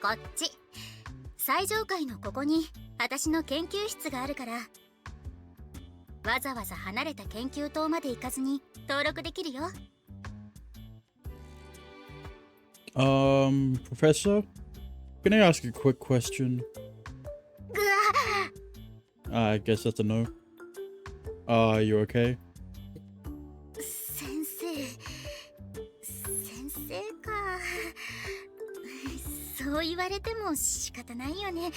こっち。最上階のここに私の研究室があるから、わざわざ離れた研究棟まで行かずに登録できるよ。Professor? Can I ask a quick question? ぐわ I guess that's a no. Are you okay? 先生か。そう言われても仕方ないよね。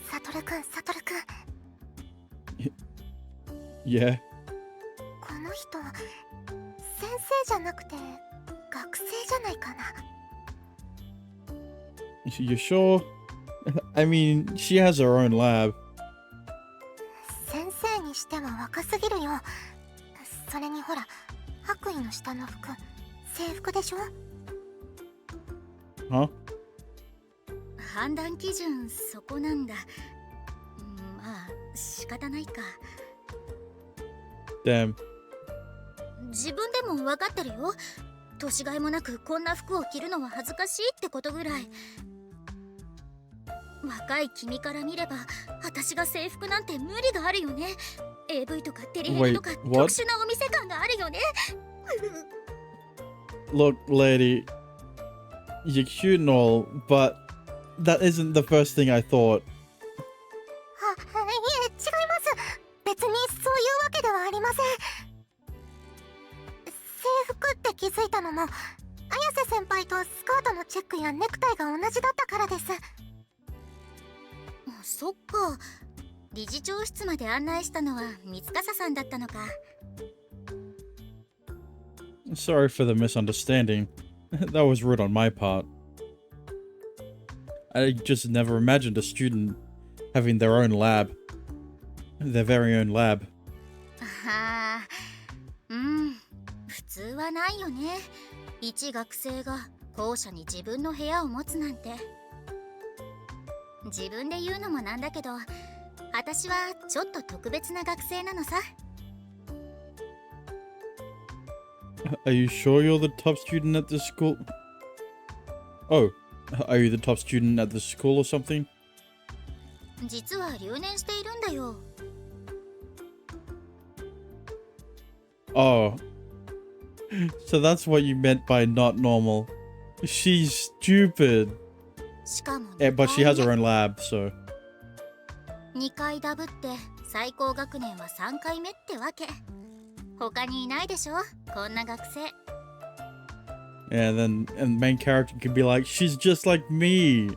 サトルくん。Yeah. この人、先生じゃなくて学生じゃないかな。You sure? I mean, she has her own lab. 先生にしては若すぎるよ。それにほら、白衣の下の服、制服でしょ？ Huh? 判断基準そこなんだ。まあ仕方ないか。Damn. 自分でも分かってるよ。年がいもなくこんな服を着るのは恥ずかしいってことぐらい。若い君から見れば私が制服なんて無理があるよね。 AV とかテレビとか Wait, 特 what? 殊なお店感があるよね。 Look, lady. You're cute and all, but that isn't the first thing I thought. いえ、違います。別にそういうわけではありません。制服って気づいたのも綾瀬先輩とスカートのチェックやネクタイが同じだったからです。そっか。理事長室まで案内したのは三笠さんだったのか。 Sorry for the misunderstanding. That was rude on my part. I just never imagined a student having their own lab. Their very own lab. ああ、普通はないよね。一学生が校舎に自分の部屋を持つなんて。自分で言うのもなんだけど、私はちょっと特別な学生なのさ。 Are you sure you're the top student at this school? Oh, are you the top student at the school or something? 実は留年しているんだよ。 Oh. So that's what you meant by not normal. She's stupid. しかも Yeah, but she has her own lab, so. 2回ダブって最高学年は3回目ってわけ。他にいないでしょ、こんな学生。 Yeah, and the main character could be like, she's just like me.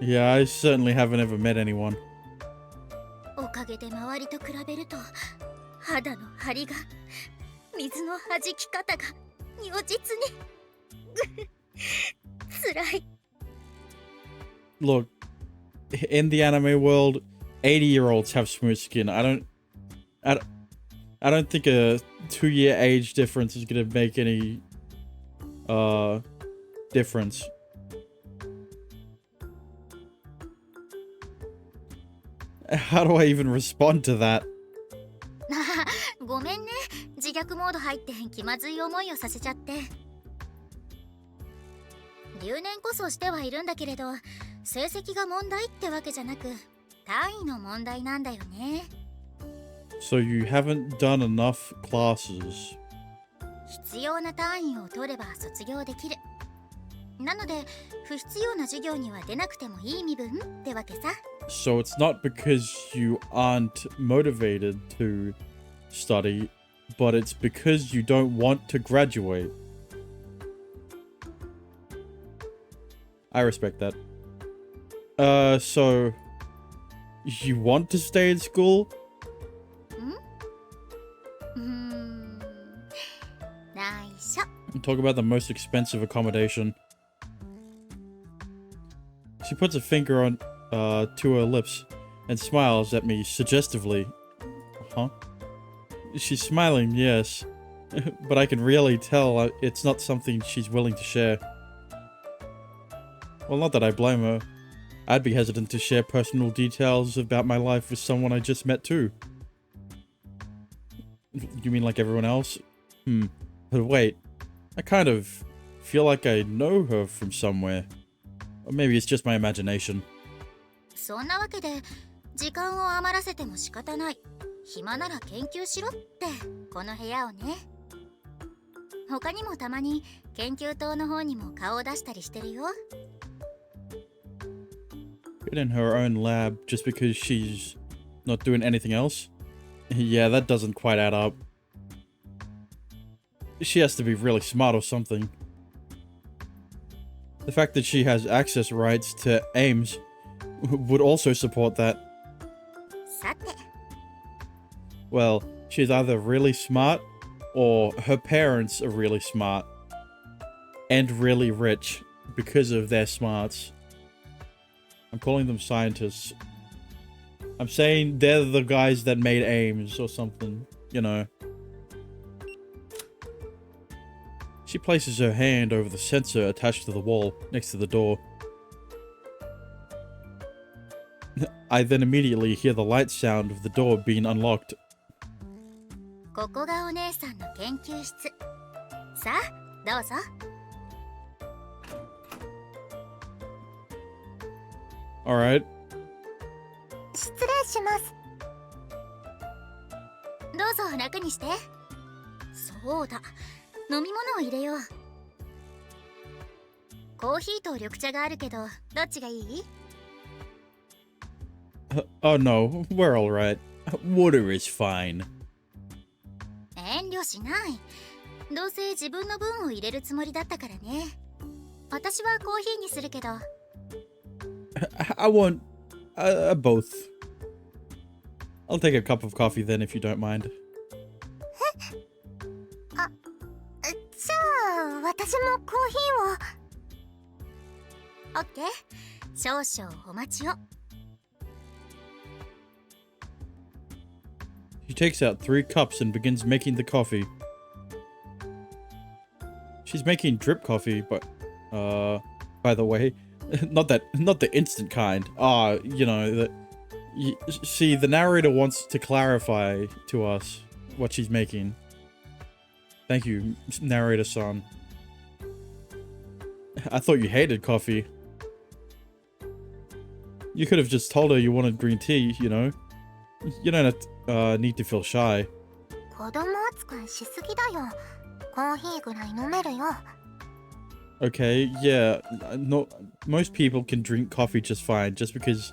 Yeah, I certainly haven't ever met anyone. おかげで周りと比べると肌の張りが、水の弾き方が如実に辛い。 Look, in the anime world, 80-year-olds have smooth skin. I don't think a 2-year age difference is gonna make any difference. How do I even respond to that? ごめんね、自虐モード入って気まずい思いをさせちゃって。留年こそしてはいるんだけれど、成績が問題ってわけじゃなく単位の問題なんだよね。 So you haven't done enough classes. 必要な単位を取れば卒業できる。なので不必要な授業には出なくてもいい身分ってわけさ。 So it's not because you aren't motivated to study, but it's because you don't want to graduate. I respect that. So you want to stay in school? 内緒。 Talk about the most expensive accommodation. She puts a finger on to her lips and smiles at me suggestively. Huh? She's smiling, yes, but I can really tell it's not something she's willing to share. Well, not that I blame her. I'd be hesitant to share personal details about my life with someone I just met too. You mean like everyone else? But wait, I kind of feel like I know her from somewhere. Or maybe it's just my imagination. そんなわけで時間を余らせても仕方ない。暇なら研究しろってこの部屋をね。他にもたまに研究棟の方にも顔を出したりしてるよ。Get in her own lab just because she's not doing anything else? Yeah, that doesn't quite add up. She has to be really smart or something. The fact that she has access rights to aims would also support that. さて。Well, she's either really smart or her parents are really smart and really rich because of their smarts. I'm calling them scientists. I'm saying they're the guys that made aims or something, you know. She places her hand over the sensor attached to the wall next to the door. I then immediately hear the light sound of the door being unlocked. ここがお姉さんの研究室。さあ、どうぞ。Alright. 失礼します。どうぞ楽にして。そうだ、飲み物を入れよう。コーヒーと緑茶があるけど、どっちがいい？ Oh no, we're alright. Water is fine. 遠慮しない。どうせ自分の分を入れるつもりだったからね。私はコーヒーにするけど。I want both. I'll take a cup of coffee then if you don't mind. じゃあ私もコーヒーを。オッケー。少々お待ちを。She takes out 3 cups and begins making the coffee. She's making drip coffee, but by the way, not the instant kind. You know that. See, the narrator wants to clarify to us what she's making. Thank you, narrator-san. I thought you hated coffee. You could have just told her you wanted green tea, you know? You don't need to feel shy. 子供扱いしすぎだよ。コーヒーぐらい飲めるよ。Okay, yeah, no, most people can drink coffee just fine, just because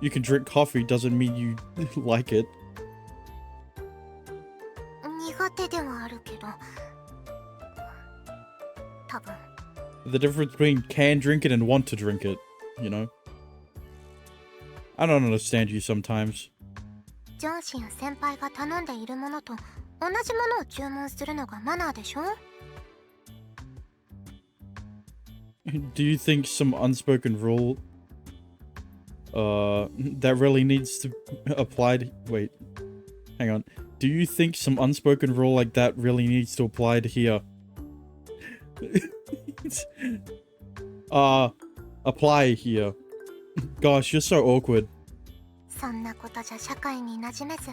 you can drink coffee doesn't mean you like it. 苦手ではあるけど。多分。The difference between can drink it and want to drink it, you know? I don't understand you sometimes. 上司や先輩が頼んでいるものと同じものを注文するのがマナーでしょ？ Do you think some unspoken rule that really needs to apply to, wait, hang on. Do you think some unspoken rule like that really needs to apply to here? Apply here. Gosh, you're so awkward. そんなことじゃ社会に馴染めず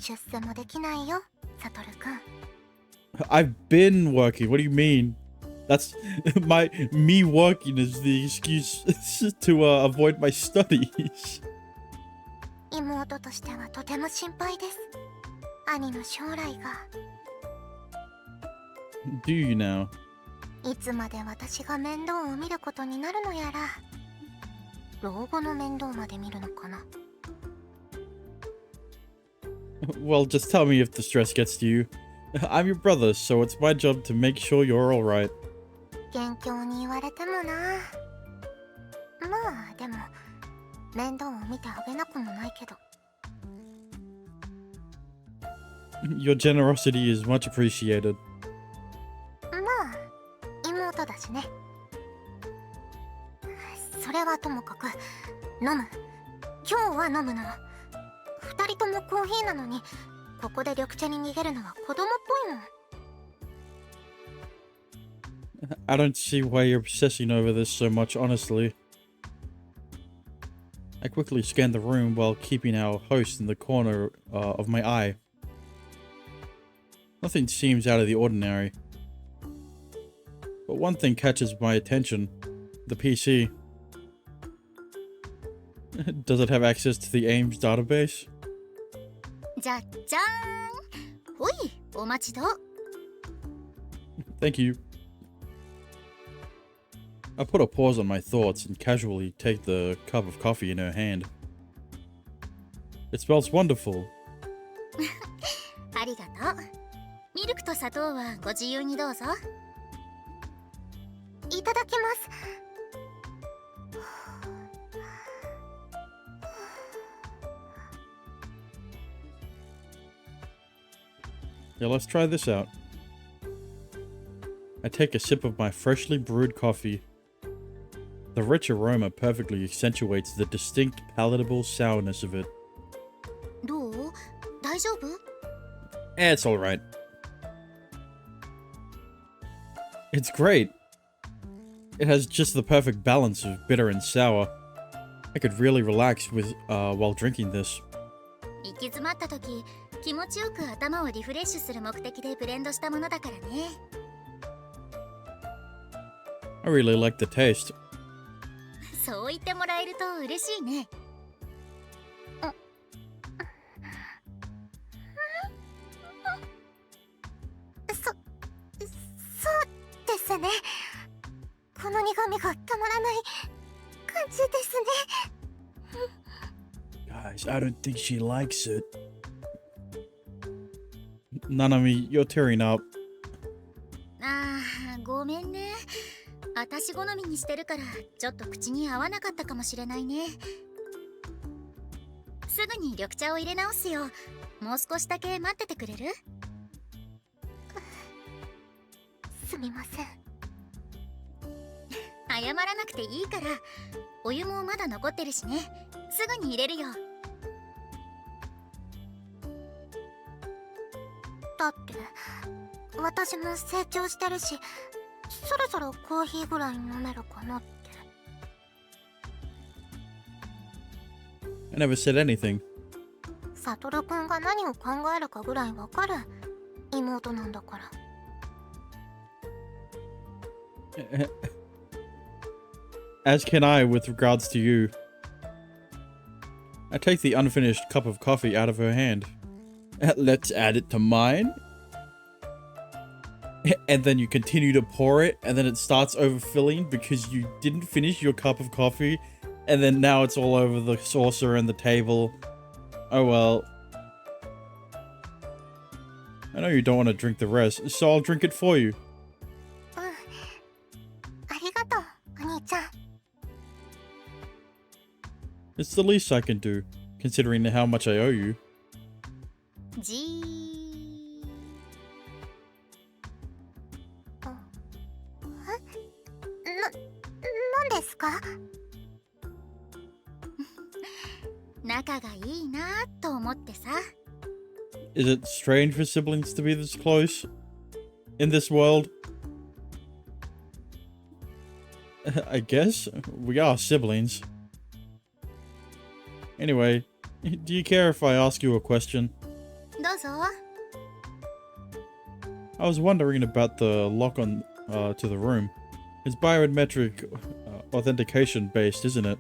出世もできないよ、サトルくん。 I've been working. What do you mean? That's me working is the excuse to avoid my studies. 妹としてはとても心配です。兄の将来が。Do you now? いつまで私が面倒を見ることになるのやら。老後の面倒まで見るのかな。Well, just tell me if the stress gets to you. I'm your brother, so it's my job to make sure you're alright. 勉強に言われてもな。まあでも面倒を見てあげなくもないけど。Your generosity is much appreciated. まあ妹だしね。それはともかく飲む。今日は飲むの。二人ともコーヒーなのにここで緑茶に逃げるのは子供っぽいもん。I don't see why you're obsessing over this so much, honestly. I quickly scan the room while keeping our host in the corner of my eye. Nothing seems out of the ordinary. But one thing catches my attention. The PC. Does it have access to the AIMS database? じゃっじゃーん。ほい、お待ちど。Thank you. I put a pause on my thoughts and casually take the cup of coffee in her hand. It smells wonderful. ありがとう。ミルクと砂糖はご自由にどうぞ。いただきます。Yeah, let's try this out. I take a sip of my freshly brewed coffee. The rich aroma perfectly accentuates the distinct palatable sourness of it. どう？大丈夫？ It's alright. It's great. It has just the perfect balance of bitter and sour. I could really relax with while drinking this. 行き詰まった時、気持ちよく頭をリフレッシュする目的でブレンドしたものだからね。I really like the taste. そう言ってもらえると嬉しいね。そうですね。この苦味がたまらない感じですね。Guys, I don't think she likes it. Nanami, you're tearing up. ああ、ごめんね。私好みにしてるからちょっと口に合わなかったかもしれないね。すぐに緑茶を入れ直すよ。もう少しだけ待っててくれる？すみません。謝らなくていいから。お湯もまだ残ってるしね。すぐに入れるよ。だって私も成長してるし、そろそろコーヒーぐらい飲めるかなって。I never said anything. サトルくんが何を考えるかぐらいわかる妹なんだから。As can I with regards to you. I take the unfinished cup of coffee out of her hand. Let's add it to mine. And then you continue to pour it, and then it starts overfilling because you didn't finish your cup of coffee, and then now it's all over the saucer and the table. Oh well. I know you don't want to drink the rest, so I'll drink it for you. うん。ありがとう、お兄ちゃん。It's the least I can do, considering how much I owe you. じー。なんですか？仲がいいなと思ってさ。Is it strange for siblings to be this close? In this world? I guess. We are siblings. Anyway, do you care if I ask you a question? どうぞ。I was wondering about the lock on to the room. It's biometric authentication based, isn't it?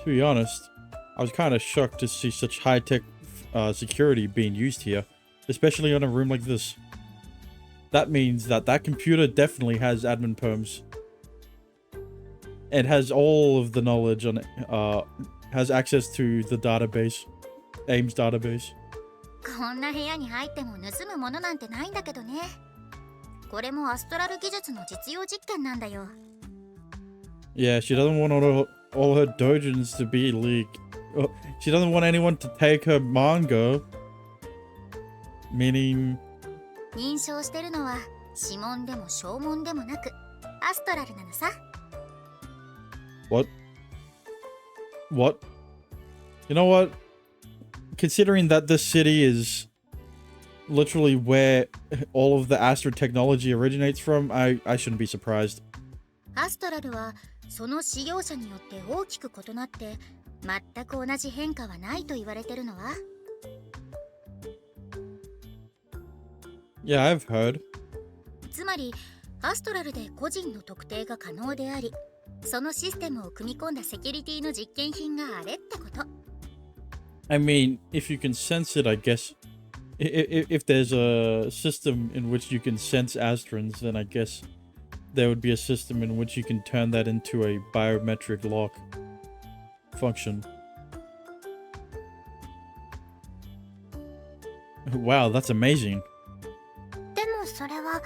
To be honest, I was kind of shocked to see such high-tech security being used here, especially on a room like this. That means that computer definitely has admin perms. It has all of the knowledge on it, has access to the database, AIMS database. こんな部屋に入っても盗むものなんてないんだけどね。これもアストラル技術の実用実験なんだよ。Yeah, she doesn't want all her dojins to be leaked. Oh, she doesn't want anyone to take her manga. Meaning... 認証してるのは指紋でも証文でもなくアストラルなのさ。What? What? You know what? Considering that this city is literally where all of the Astra technology originates from, I shouldn't be surprised. アストラルはその使用者によって大きく異なって全く同じ変化はないと言われてるのは。Yeah, I've heard. つまりアストラルで個人の特定が可能であり、そのシステムを組み込んだセキュリティの実験品があれってこと。 I mean, if you can sense it, I guess. If there's a system in which you can sense Astrons, then I guess there would be a system in which you can turn that into a biometric lock function. Wow, that's amazing. でもそれは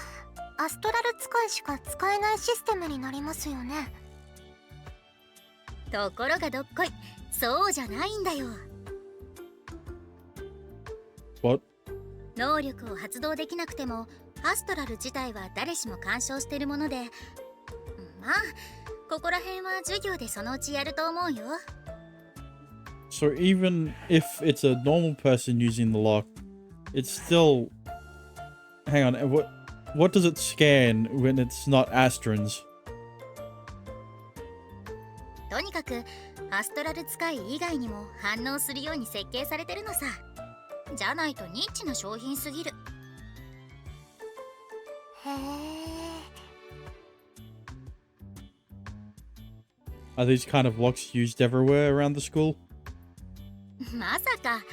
アストラル使いしか使えないシステムになりますよね。ところがどっこい、そうじゃないんだよ。 What? 能力を発動できなくてもアストラル自体は誰しも干渉してるもので、まあここら辺は授業でそのうちやると思うよ。 So even if it's a normal person using the lock, it's still... Hang on, what does it scan when it's not Astrons? とにかくアストラル使い以外にも反応するように設計されてるのさ。じゃないとニッチな商品すぎる。へえ。Are these kind of locks used everywhere around the school? まさか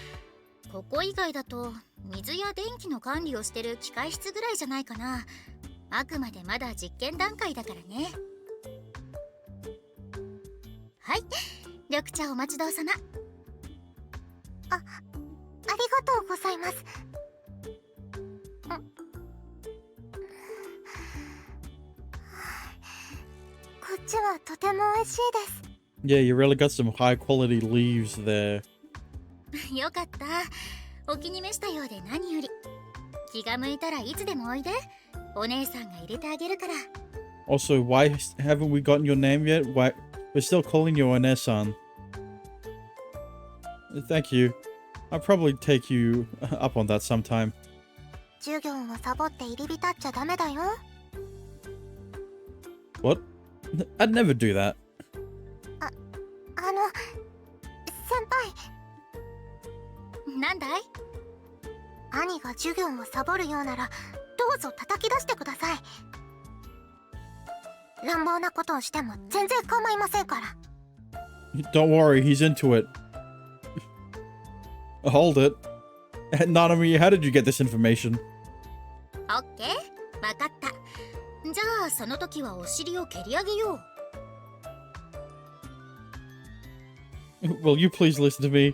ここ以外だと水や電気の管理をしてる機械室ぐらいじゃないかな。あくまでまだ実験段階だからね。はい、緑茶お待ちどうさま。ありがとうございます。こっちはとても美味しいです。 Yeah, you really got some high quality leaves there. よかった。お気に召したようで何より。気が向いたらいつでもおいで。お姉さんが入れてあげるから。 Also, why haven't we gotten your name yet? Why we're still calling you Onesan. Thank you. I'll probably take you up on that sometime. 授業をサボって入り浸っちゃダメだよ。 What? I'd never do that. 先輩、なんだい？兄が授業をサボるようならどうぞ叩き出してください。乱暴なことをしても全然構いませんから。 Don't worry, he's into it. Hold it. Nanami, how did you get this information? オッケー、わかった。じゃあその時はお尻を蹴り上げよう。 Will you please listen to me?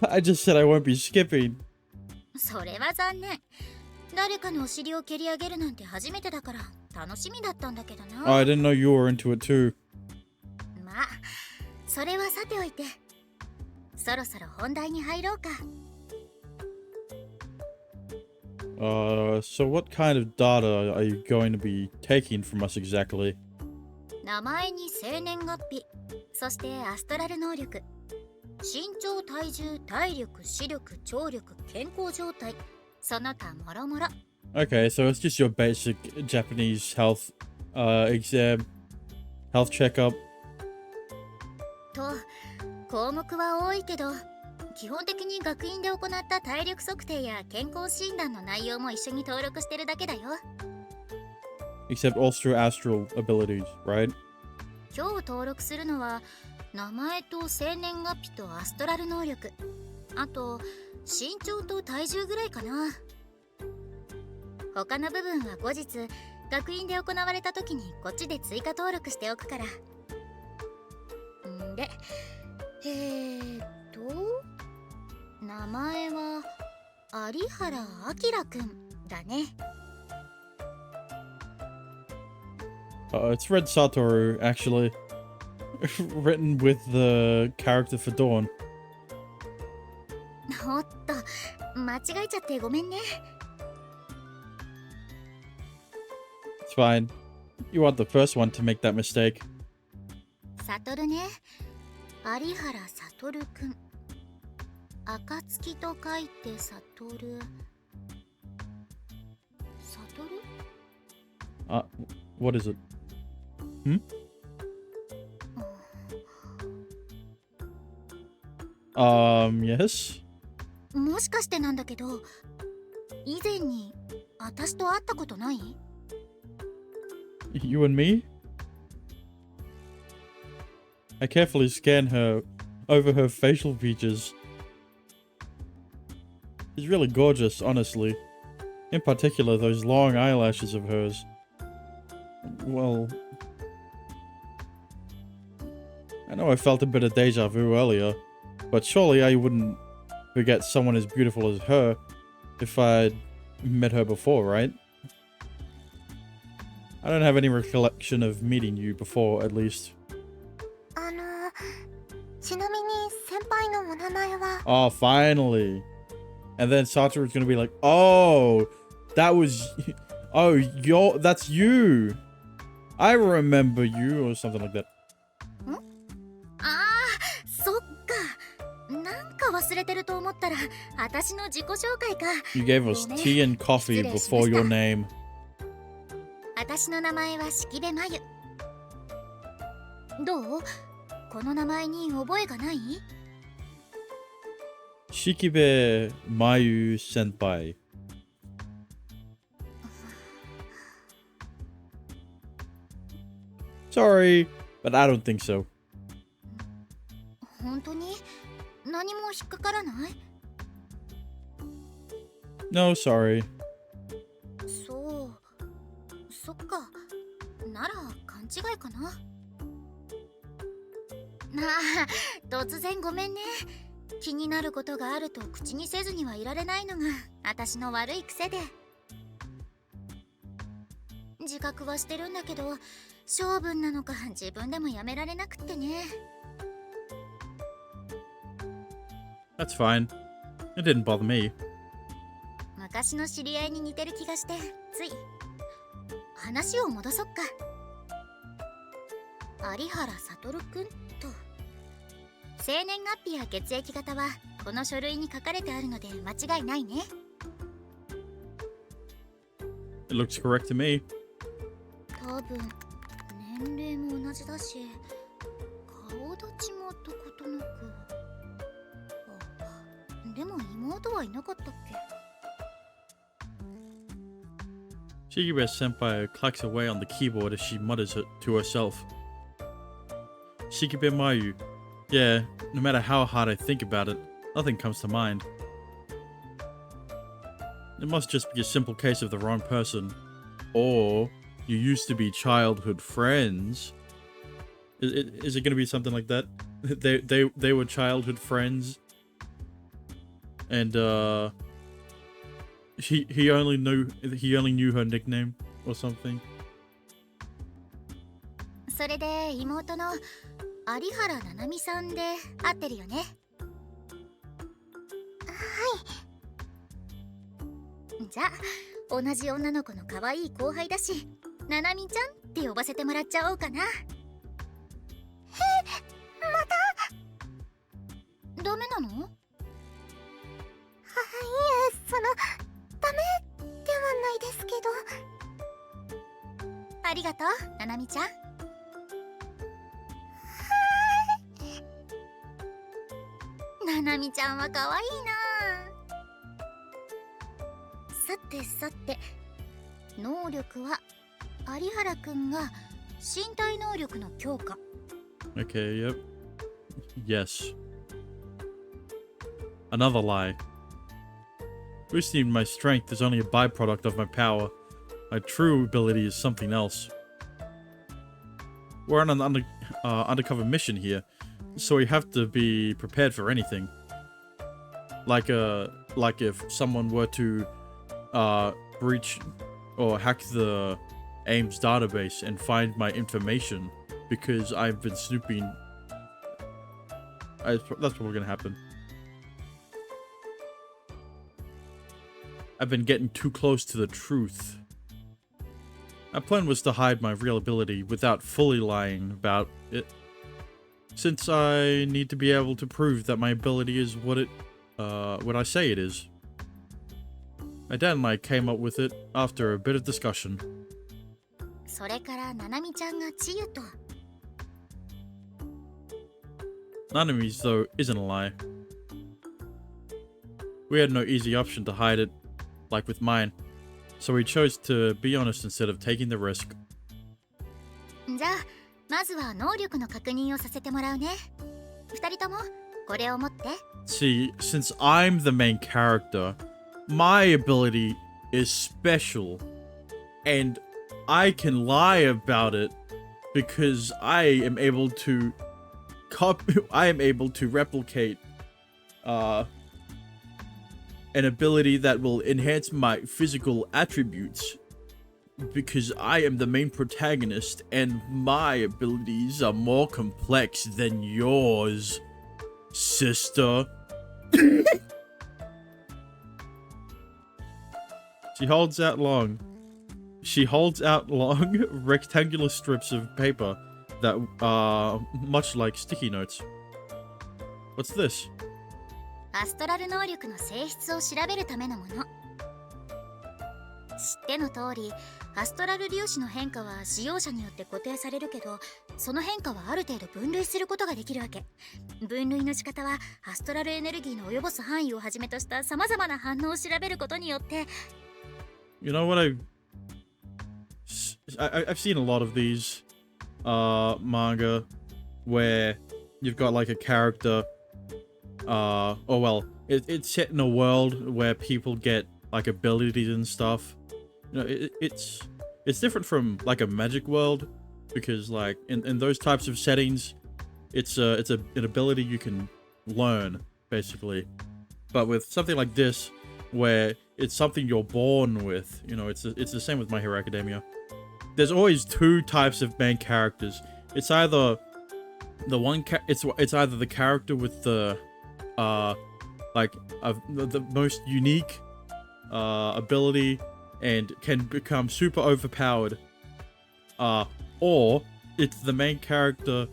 I just said I won't be skipping. それは残念。誰かのお尻を蹴り上げるなんて初めてだから楽しみだったんだけど Oh, な。 I didn't know you were into it too. まあそれはさておいて、そろそろ本題に入ろうか。 So what kind of data are you going to be taking from us exactly? 名前に生年月日、そしてアストラル能力、身長、体重、体力、視力、聴力、健康状態、その他もろもろ。 Okay, so it's just your basic Japanese health exam, health checkup. と項目は多いけど、基本的に学院で行った体力測定や健康診断の内容も一緒に登録してるだけだよ。 Except also astral abilities, right? 今日登録するのは名前と生年月日とアストラル能力、あと身長と体重ぐらいかな。他の部分は後日学院で行われた時にこっちで追加登録しておくから。んで名前は有原明くんだね。It's Red Satoru, actually. Written with the character for Dawn. おっと、間違えちゃってごめんね。 It's fine. You aren't the first one to make that mistake. サトルね。有原悟くん。暁と書いて悟る。悟？ What is it? Yes? もしかしてなんだけど、以前に私と会ったことない？ You and me? I carefully scan her over her facial features. She's really gorgeous, honestly. In particular, those long eyelashes of hers. Well, I know I felt a bit of deja vu earlier, but surely I wouldn't forget someone as beautiful as her if I'd met her before, right? I don't have any recollection of meeting you before, at least. ちなみに先輩のお名前は Oh, finally. And then Satoru's gonna be like, oh, that was, oh, that's you. I remember you, or something like that. ああ、そっか。なんか忘れてると思ったら、私の自己紹介か。 You gave us tea and coffee before your name. 私の名前は敷部真由。どう？この名前に覚えがない？ Shikibe Mayu Senpai. Sorry, but I don't think so. 本当に？何も引っかからない？ No, sorry. そう。そっか。なら勘違いかな。突然ごめんね。気になることがあると口にせずにはいられないのが私の悪い癖で。自覚はしてるんだけど、性分なのか自分でもやめられなくってね。That's fine. It didn't bother me. 昔の知り合いに似てる気がしてつい。話を戻そっか。有原悟くんと。生年月日や血液型はこの書類に書かれてあるので間違いないね。It looks correct to me. 多分年齢も同じだし、顔立ちもどことなく。あ、でも妹はいなかったっけ？ Shikibe Senpai clicks away on the keyboard as she mutters it to herself. Shikibe Mayu. Yeah, no matter how hard I think about it, nothing comes to mind. It must just be a simple case of the wrong person. Or you used to be childhood friends. Is it going to be something like that? They were childhood friends, and he only knew her nickname or something. それで妹の有原七海さんで合ってるよね。はい。じゃあ同じ女の子の可愛い後輩だし、七海ちゃんって呼ばせてもらっちゃおうかな。またダメなの？いえ、ダメではないですけど。ありがとう、七海ちゃん。七海ちゃんは可愛いな。さてさて、能力は有原くんが身体能力の強化。 Okay, yep. Yes. Another lie. Boosting my strength is only a byproduct of my power. My true ability is something else. We're on an undercover mission here, so we have to be prepared for anything. Like if someone were to breach or hack the AIM's database and find my information because I've been snooping. That's probably gonna happen. I've been getting too close to the truth. My plan was to hide my real ability without fully lying about it, since I need to be able to prove that my ability is what I say it is. My dad and I came up with it after a bit of discussion. それから七海ちゃんが千代と。Nanami's, though, isn't a lie. We had no easy option to hide it, like with mine, So he chose to be honest instead of taking the risk. じゃあまずは能力の確認をさせてもらうね。二人ともこれを持って。 See, since I'm the main character, my ability is special, and I can lie about it because I am able to replicate an ability that will enhance my physical attributes because I am the main protagonist and my abilities are more complex than yours, sister. She holds out long rectangular strips of paper that are much like sticky notes. What's this? アストラル能力の性質を調べるためのもの。知っての通り、アストラル粒子の変化は使用者によって固定されるけど、その変化はある程度分類することができるわけ。分類の仕方はアストラルエネルギーの及ぼす範囲をはじめとした様々な反応を調べることによって。 You know what I've seen a lot of these manga where you've got like a character it's set in a world where people get like abilities and stuff. You know, it's different from like a magic world because like in those types of settings it's an ability you can learn basically, but with something like this where it's something you're born with, you know, it's the same with My Hero Academia. There's always two types of main characters. It's either it's either the character with the the most unique ability and can become super overpowered, or it's the main character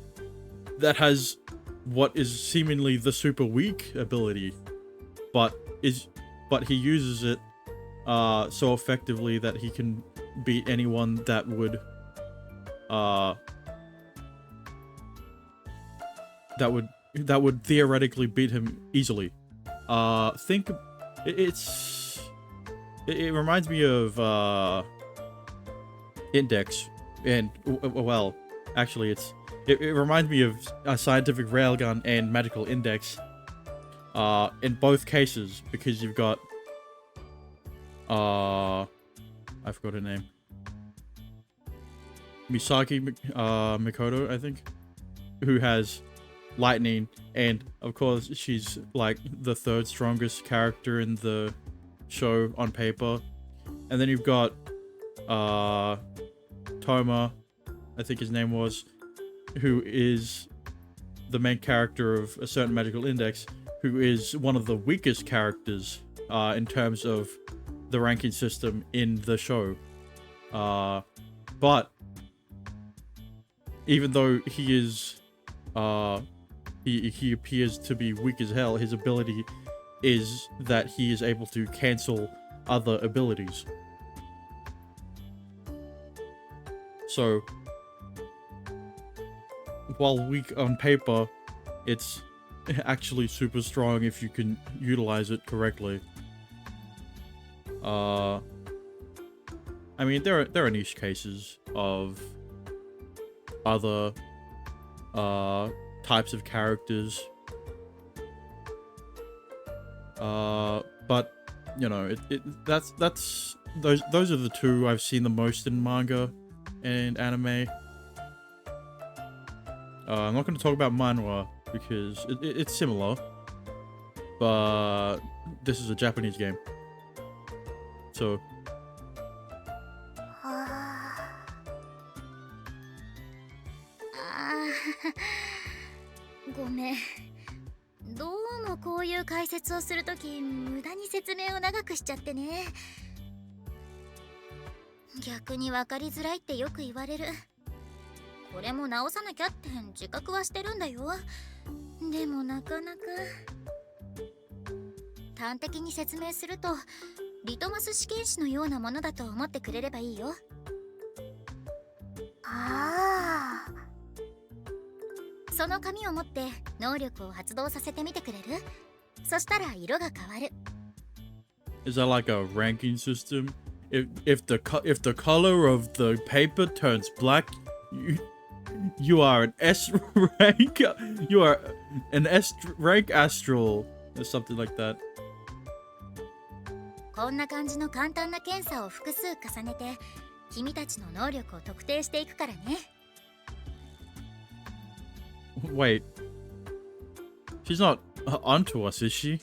that has what is seemingly the super weak ability, but he uses it so effectively that he can beat anyone that would theoretically beat him easily. It reminds me of Index, and well, actually it reminds me of a Scientific Railgun and Magical Index. In both cases, because you've got I forgot her name. Misaki Mikoto, I think, who has lightning, and of course she's like the third strongest character in the show on paper. And then you've got Toma, I think his name was, who is the main character of a certain magical index, who is one of the weakest characters in terms of the ranking system in the show. But even though he is he appears to be weak as hell, his ability is that he is able to cancel other abilities. So while weak on paper, it's actually super strong if you can utilize it correctly. I mean, there are niche cases of other types of characters, but you know, those are the two I've seen the most in manga and anime. I'm not going to talk about manhwa because it's similar, but this is a Japanese game, so. ごめん。どうもこういう解説をするとき無駄に説明を長くしちゃってね。逆に分かりづらいってよく言われる。これも直さなきゃって自覚はしてるんだよ。でもなかなか。端的に説明するとリトマス試験紙のようなものだと思ってくれればいいよ。ああ。その紙を持って能力を発動させてみてくれる？そしたら色が変わる。 Is that like a ranking system? if the color of the paper turns black, you are an S rank. You are an S rank astral or something like that. こんな感じの簡単な検査を複数重ねて君たちの能力を特定していくからね。 Wait, she's not onto us, is she?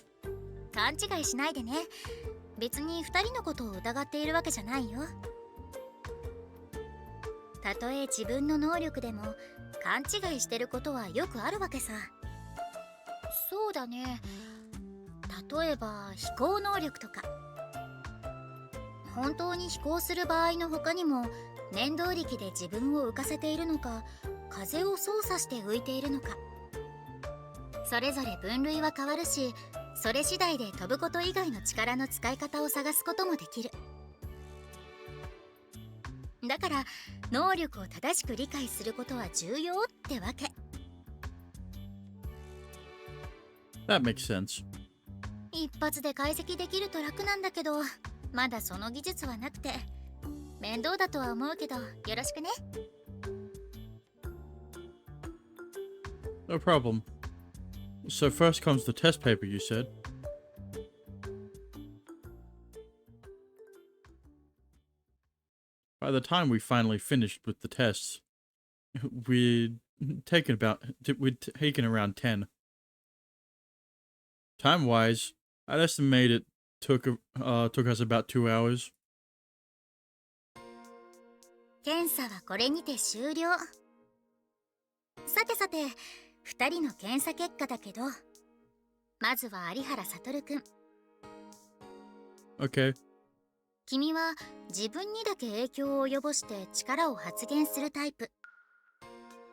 勘違いしないでね。別に2人のことを疑っているわけじゃないよ。たとえ自分の能力でも勘違いしてることはよくあるわけさ。そうだね。例えば飛行能力とか。本当に飛行する場合の他にも念動力で自分を浮かせているのか、風を操作して浮いているのか、それぞれ分類は変わるし、それ次第で飛ぶこと以外の力の使い方を探すこともできる。だから能力を正しく理解することは重要ってわけ。 That makes sense. 一発で解析できると楽なんだけど、まだその技術はなくて面倒だとは思うけど、よろしくね。 No problem. So first comes the test paper, you said. By the time we finally finished with the tests, we'd taken around 10. Time-wise, I'd estimate it took us about 2 hours. 検査はこれにて終了。さてさて、2人の検査結果だけど、まずは有原悟くん。 Okay. 君は自分にだけ影響を及ぼして力を発現するタイプ。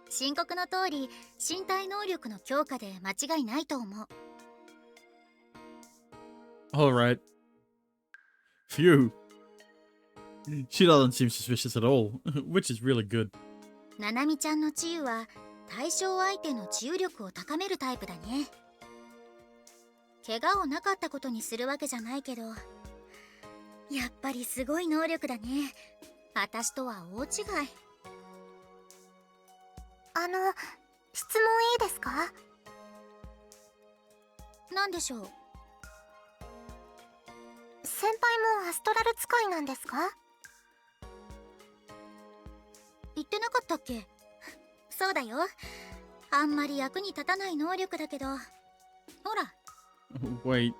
申告の通り身体能力の強化で間違いないと思う。 Alright. Phew. She doesn't seem suspicious at all, which is really good. ななみちゃんの治癒は対象相手の治癒力を高めるタイプだね。怪我をなかったことにするわけじゃないけど、やっぱりすごい能力だね。私とは大違い。質問いいですか？なんでしょう。先輩もアストラル使いなんですか？言ってなかったっけ？そうだよ。あんまり役に立たない能力だけど、ほら。 Wait,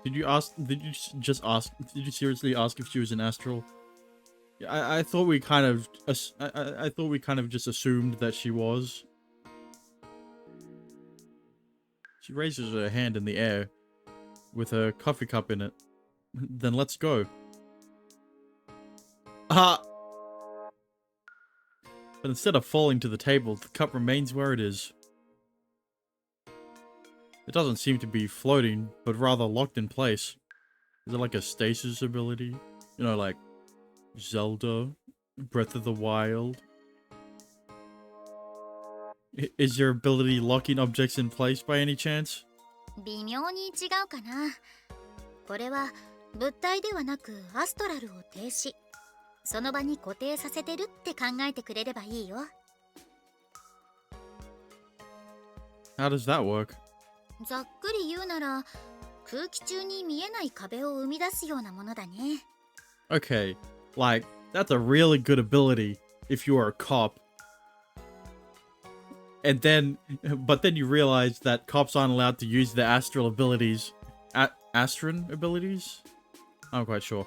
did you ask? Did you just ask? Did you seriously ask if she was an astral? I thought we kind of I thought we kind of just assumed that she was. She raises her hand in the air with her coffee cup in it. Then let's go. Ah! But instead of falling to the table, the cup remains where it is. It doesn't seem to be floating, but rather locked in place. Is it like a stasis ability? You know, like Zelda, Breath of the Wild? Is your ability locking objects in place by any chance? 微妙に違うかな。これは物体ではなくアストラルを停止、その場に固定させてるって考えてくれればいいよ。 How does that work? ざっくり言うなら空気中に見えない壁を生み出すようなものだね。 Okay, like, that's a really good ability if you are a cop. And then, but then you realize that cops aren't allowed to use their astral abilities. Astron abilities? I'm not quite sure.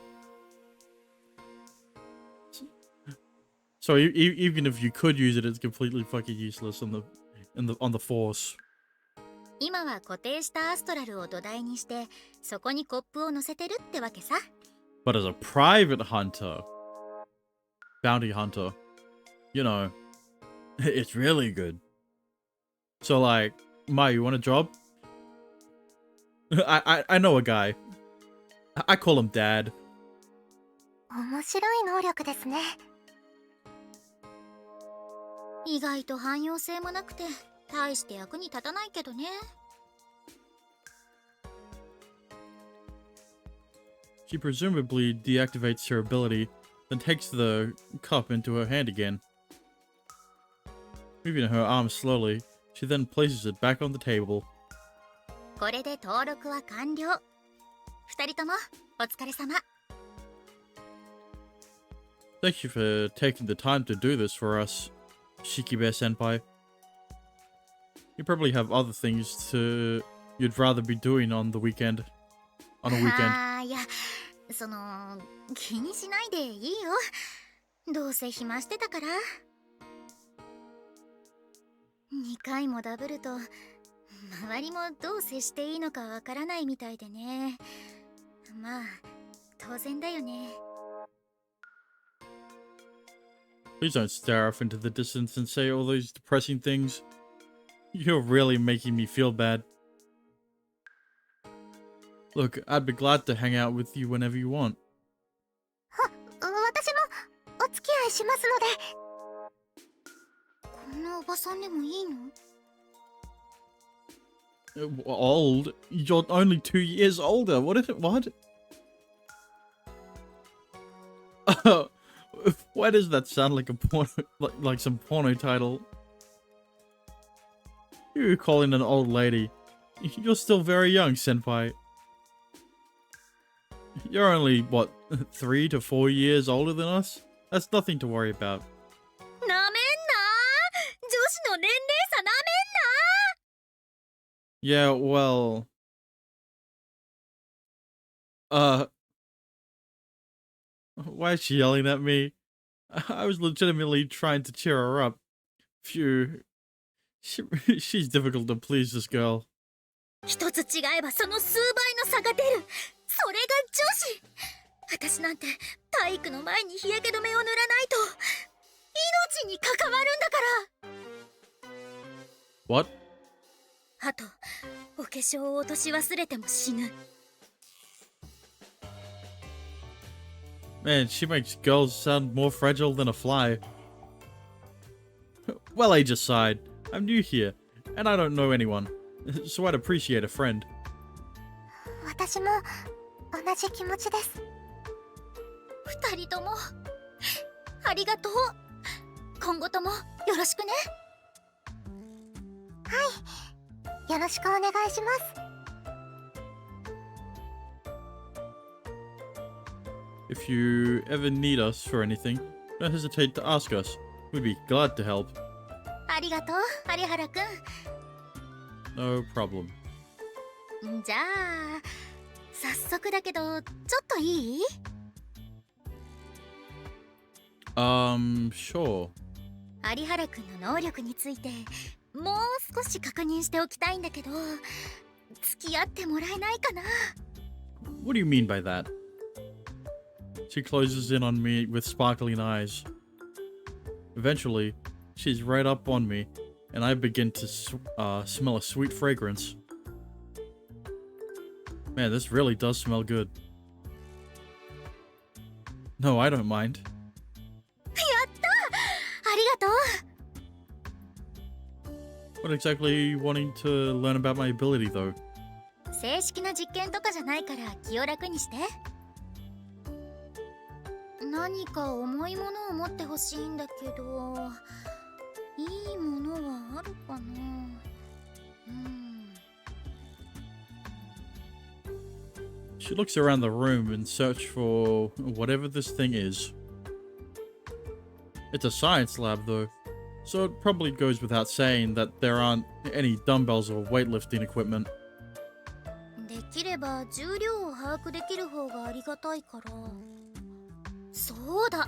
So even if you could use it, it's completely fucking useless on the force. 今は固定したアストラルを土台にしてそこにコップを乗せてるってわけさ。 But as a private hunter, bounty hunter, you know, it's really good. So like, Mai, you want a job? I know a guy. I call him Dad. 面白い能力ですね。意外と汎用性もなくて大して役に立たないけどね。She presumably deactivates her ability, then takes the cup into her hand again. Moving her arm slowly, she then places it back on the table. これで登録は完了。二人ともお疲れ様。Thank you for taking the time to do this for us, Shikibe Senpai. You probably have other things you'd rather be doing on the weekend. On a weekend. ああ、いや、その気にしないでいいよ。どうせ暇してたから。2回もダブルと周りもどう接していいのかわからないみたいでね。まあ当然だよね。Please don't stare off into the distance and say all those depressing things. You're really making me feel bad. Look, I'd be glad to hang out with you whenever you want. 私もお付き合いしますので。こんなおばさんでもいいの？ Old? You're only 2 years older. What is it? What? Why does that sound like a porno, like some porno title? You're calling an old lady. You're still very young, senpai. You're only, what, 3 to 4 years older than us? That's nothing to worry about. なめんな！女子の年齢差な Yeah, well... Why is she yelling at me? I was legitimately trying to cheer her up. Phew. She's difficult to please, this girl. 一つ違えばその数倍の差が出る。それが女子。私なんて体育の前に日焼け止めを塗らないと命に関わるんだから。 What? あとお化粧を落とし忘れても死ぬ。 Man, she makes girls sound more fragile than a fly. Well, age aside, I'm new here, and I don't know anyone, so I'd appreciate a friend. 私も同じ気持ちです。二人ともありがとう。今後ともよろしくね。はい、よろしくお願いします。 If you ever need us for anything, don't hesitate to ask us. We'd be glad to help. ありがとう、有原く No problem. ん。じゃあ早速だけどちょっといい？ Sure. 有原くんの能力についてもう少し確認しておきたいんだけど、付き合ってもらえないかな？ What do you mean by that? She closes in on me with sparkling eyes. Eventually, she's right up on me, and I begin to smell a sweet fragrance. Man, this really does smell good. No, I don't mind. やった！ありがとう。 What exactly are you wanting to learn about my ability, though? 正式な実験とかじゃないから気を楽にして。何か重いものを持ってほしいんだけど、いいものはあるかな？She looks around the room in search for whatever this thing is. It's a science lab, though, so it probably goes without saying that there aren't any dumbbells or weightlifting equipment. できれば重量を把握できる方がありがたいから。そうだ。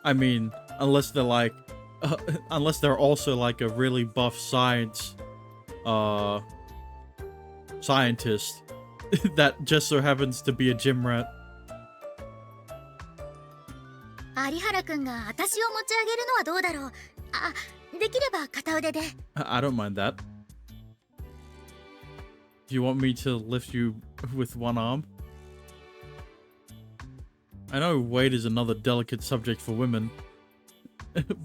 I mean, unless they're like, unless they're also like a really buff scientist that just so happens to be a gym rat. 有原くんが私を持ち上げるのはどうだろう。あ、できれば片腕で。I don't mind that. Do you want me to lift you with one arm? I know weight is another delicate subject for women.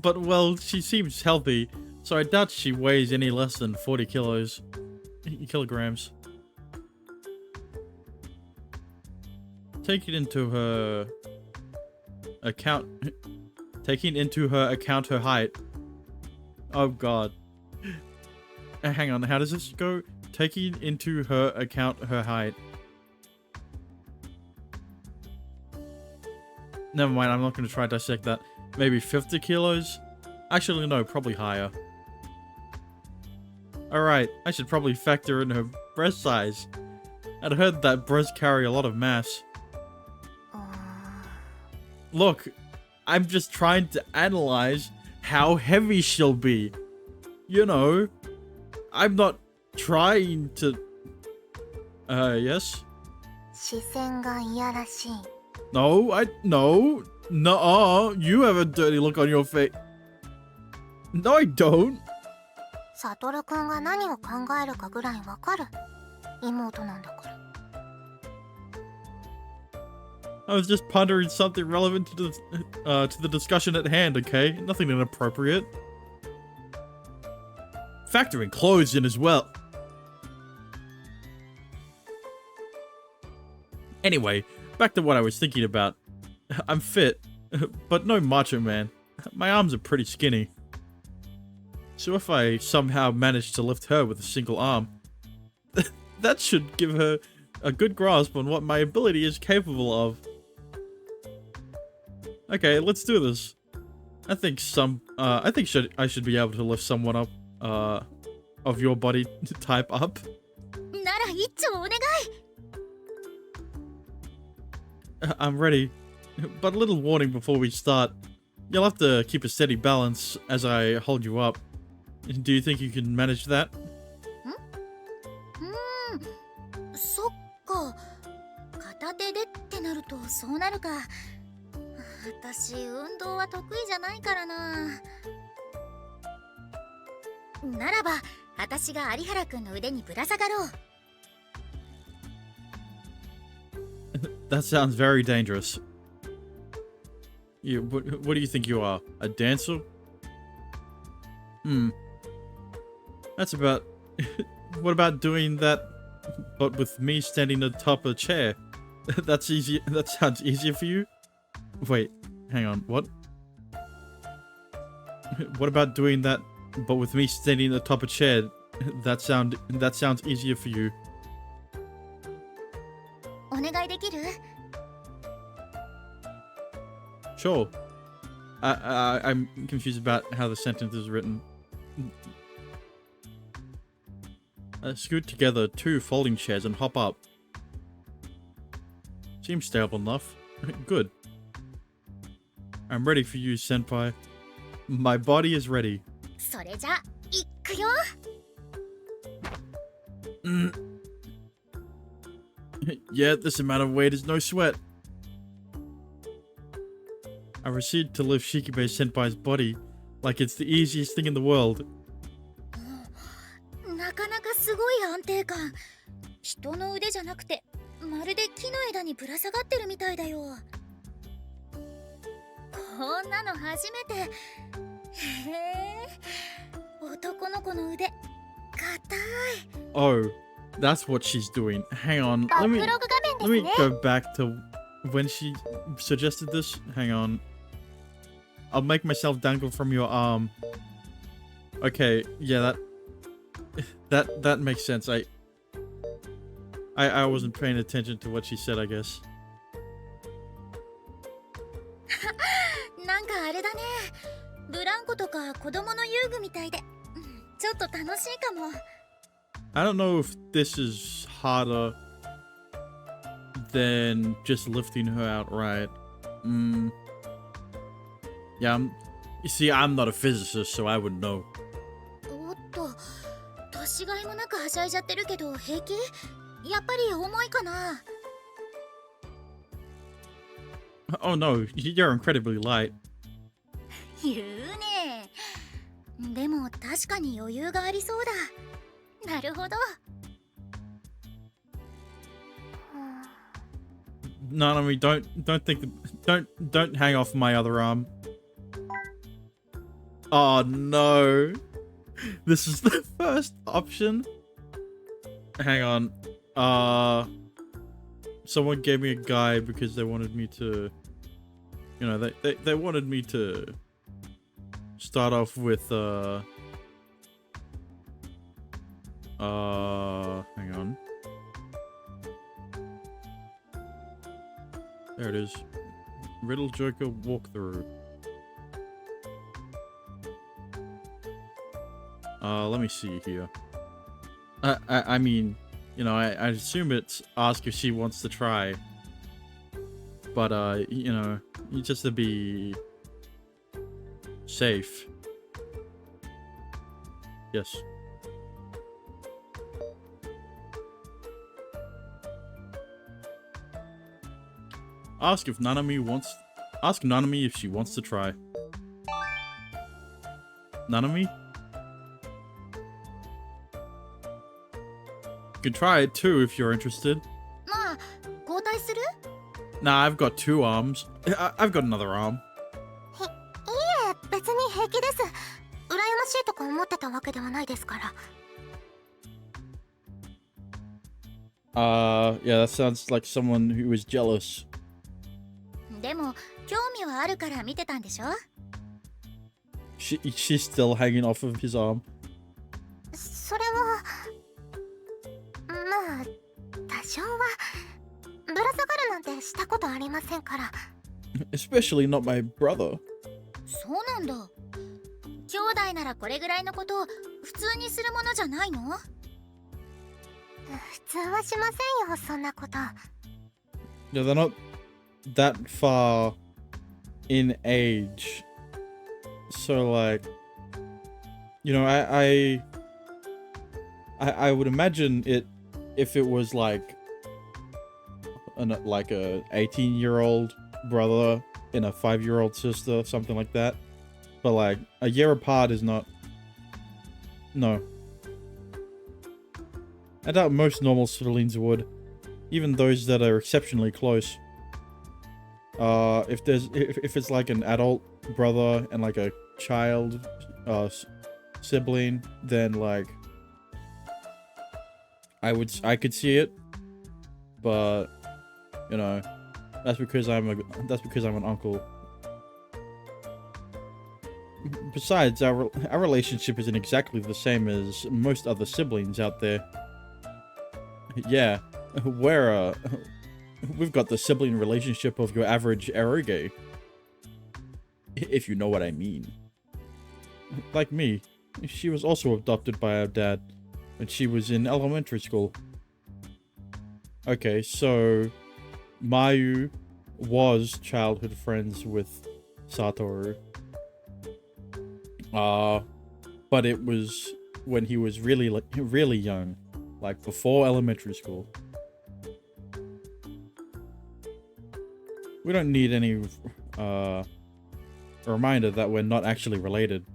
But, well, she seems healthy, so I doubt she weighs any less than 40 kilograms. taking into her account her height. Oh god. Hang on, how does this go? Taking into her account her height. Never mind, I'm not going to try to dissect that. Maybe 50 kilos? Actually, no, probably higher. Alright, I should probably factor in her breast size. I'd heard that breasts carry a lot of mass. Look, I'm just trying to analyze how heavy she'll be. You know, I'm not trying to... yes? 視線がいやらしい。 No, no, you have a dirty look on your face. No, I don't. サトルくんが何を考えるかぐらいわかる。妹なんだから。 I was just pondering something relevant to the discussion at hand, okay? Nothing inappropriate. Factoring clothes in as well. Anyway, back to what I was thinking about. I'm fit, but no macho man. My arms are pretty skinny. So if I somehow manage to lift her with a single arm, that should give her a good grasp on what my ability is capable of. Okay, let's do this. I think I should be able to lift someone up, of your body type up. なら一丁お願い。 I'm ready, but a little warning before we start. You'll have to keep a steady balance as I hold you up. Do you think you can manage that? そっか。片手でってなるとそうなるか。私運動は得意じゃないからな。ならば私が有原くんの腕にぶら下がろう。 That sounds very dangerous. What do you think you are? A dancer? That's about... What about doing that, but with me standing atop a chair? That's easy. That sounds easier for you? Wait, hang on, what? What about doing that, but with me standing atop a chair? That sounds easier for you. お願いできる？ Sure. I'm confused about how the sentence is written. Scoot together 2 folding chairs and hop up. Seems stable enough. Good. I'm ready for you, senpai. My body is ready. それじゃいくよ。 Yeah, this amount of weight is no sweat. I proceed to lift Shikibe senpai's body like it's the easiest thing in the world. なかなかすごい安定感。人の腕じゃなくてまるで木の枝にぶら下がってるみたいだよ。こんなの初めて。へえ、男の子の腕、硬い。 Oh, that's what she's doing. Hang on, let me go back to when she suggested this. Hang on. I'll make myself dangle from your arm. Okay, yeah, that makes sense. I wasn't paying attention to what she said, I guess. なんかあれだね。ブランコとか子供の遊具みたいで、ちょっと楽しいかも。 I don't know if this is harder than just lifting her outright. Yeah, you see, I'm not a physicist, so I wouldn't know. おっと、年がいもなくはしゃいじゃってるけど平気？やっぱり重いかな。 Oh no, you're incredibly light. 言うね。でも確かに余裕がありそうだ。なるほど。 Nanami, don't hang off my other arm. Oh no. This is the first option. Hang on. someone gave me a guy because they wanted me to, you know, they wanted me to start off with hang on. There it is. Riddle Joker walkthrough. Let me see here. I mean, you know, I assume it's ask if she wants to try. But, you know, just to be safe. Yes. Ask Nanami if she wants to try. Nanami? You can try it too if you're interested. まあ交代する？ Nah, I've got 2 arms. I've got another arm. いえ、別に平気です。羨ましいとか思ってたわけではないですから。Yeah, that sounds like someone who is jealous. でも興味はあるから見てたんでしょ？ She's still hanging off of his arm. それはまあ多少はぶら下がるなんてしたことありませんから。 Especially not my brother. そうなんだ。兄弟ならこれぐらいのことを普通にするものじゃないの？普通はしませんよ、そんなこと。 Yeah, they're not that far in age. So like, you know, I would imagine it if it was like a 18-year-old brother and a 5-year-old sister, something like that. But like a year apart is not. No. I doubt most normal siblings would, even those that are exceptionally close. If it's like an adult brother and like a child sibling, then like I could see it, but you know, that's because I'm an uncle. Besides, our relationship isn't exactly the same as most other siblings out there. Yeah, we've got the sibling relationship of your average eroge. If you know what I mean. Like me, she was also adopted by our dad when she was in elementary school. Okay, so Mayu was childhood friends with Satoru. But it was when he was really young, like before elementary school. We don't need any reminder that we're not actually related.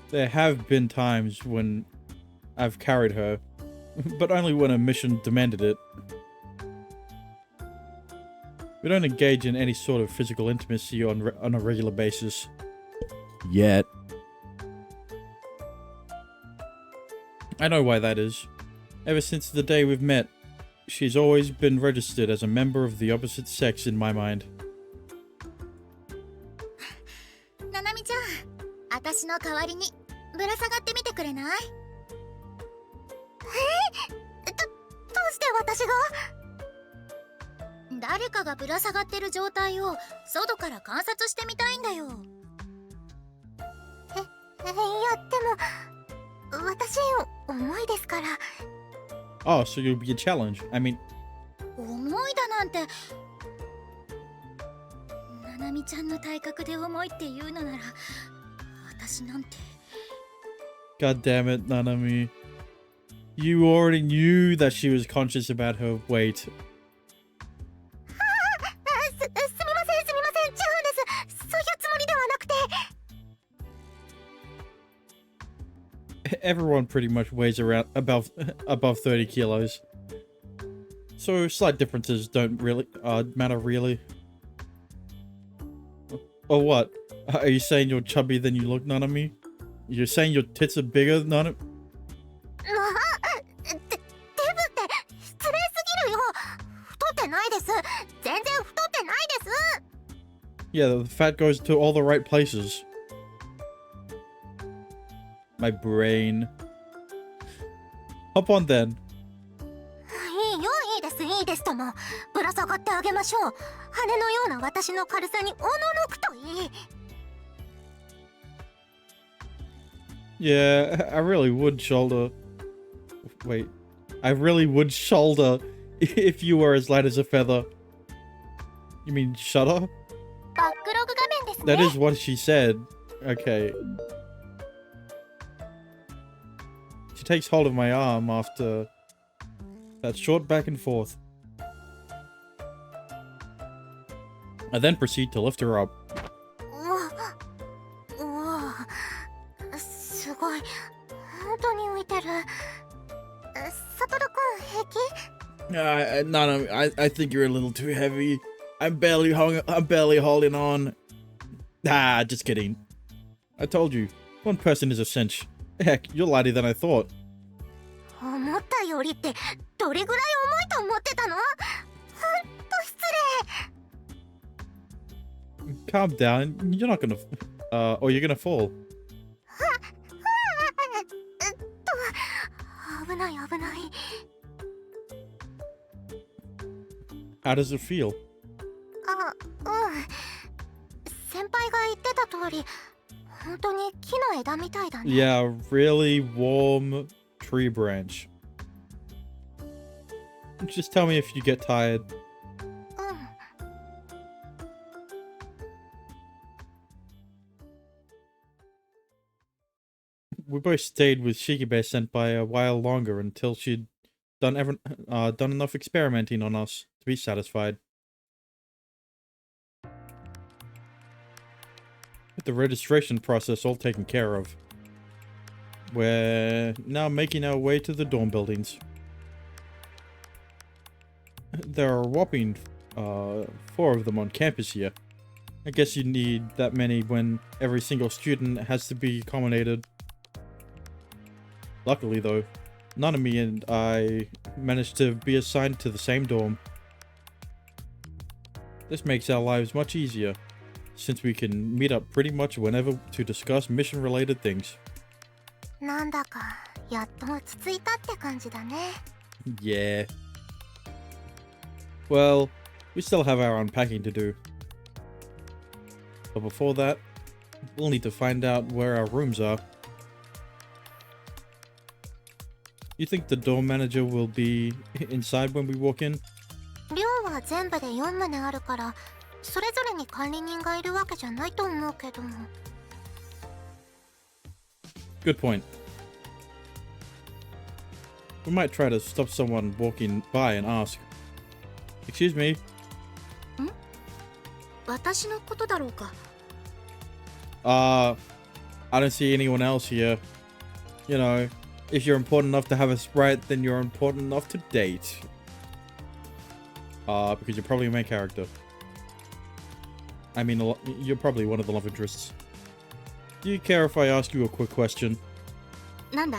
There have been times when I've carried her, but only when a mission demanded it. We don't engage in any sort of physical intimacy on a regular basis. Yet. I know why that is. Ever since the day we've met, she's always been registered as a member of the opposite sex in my mind. ななみちゃん、私の代わりにぶら下がってみてくれない？どうして私が？誰かがぶら下がってる状態を外から観察してみたいんだよ。いや、でも私重いですから。 Oh, so you'll be a challenge. I mean... 重いだなんて。ななみちゃんの体格で重いって言うのなら私なんて。 God damn it, Nanami. You already knew that she was conscious about her weight. すみません、違うんです。そういうつもりではなくて。 Everyone pretty much weighs around above 30 kilos. So slight differences don't really matter really. Or what? Are you saying you're chubby than you look, Nanami? You're saying your tits are bigger, Nanami? デブって失礼すぎるよ。ってないです。全然太ってないです。 Yeah, the fat goes to all the right places. My brain. Hop on then. いいよ、いいです、いいですとも。ぶら下がってあげましょう。羽のような私の軽さにおののくといい。 Yeah, I really would shoulder. Wait. I really would shoulder if you were as light as a feather. You mean shudder? バックログ画面ですね。 That is what she said. Okay. She takes hold of my arm after that short back and forth. I then proceed to lift her up. うわ、すごい。本当に浮いてる。サトルくん平気？ No, I think you're a little too heavy. I'm barely holding on. Ah, just kidding. I told you, one person is a cinch. Heck, you're lighter than I thought. 思ったよりってどれぐらい重いと思ってたの？ほんと失礼。 Calm down. You're not gonna, or you're gonna fall. 危ない危ない。 How does it feel? あ、うん。先輩が言ってた通り、本当に木の枝みたいだね。 Yeah, really warm tree branch. Just tell me if you get tired. うん。 We both stayed with Shikibe-senpai a while longer until she'd done enough experimenting on us to be satisfied. With the registration process all taken care of, we're now making our way to the dorm buildings. There are a whopping 4 of them on campus here. I guess you need that many when every single student has to be accommodated. Luckily though, Nanami and I managed to be assigned to the same dorm. This makes our lives much easier, since we can meet up pretty much whenever to discuss mission-related things. なんだかやっと落ち着いたって感じだね。 Yeah. Well, we still have our unpacking to do. But before that, we'll need to find out where our rooms are. You think the dorm manager will be inside when we walk in? 寮は全部で4棟あるから、それぞれに管理人がいるわけじゃないと思うけど。 Good point. We might try to stop someone walking by and ask, "Excuse me." 私のことだろうか。 I don't see anyone else here. You know, if you're important enough to have a sprite, then you're important enough to date. Because you're probably a main character. I mean, you're probably one of the love interests. Do you care if I ask you a quick question? なんだ？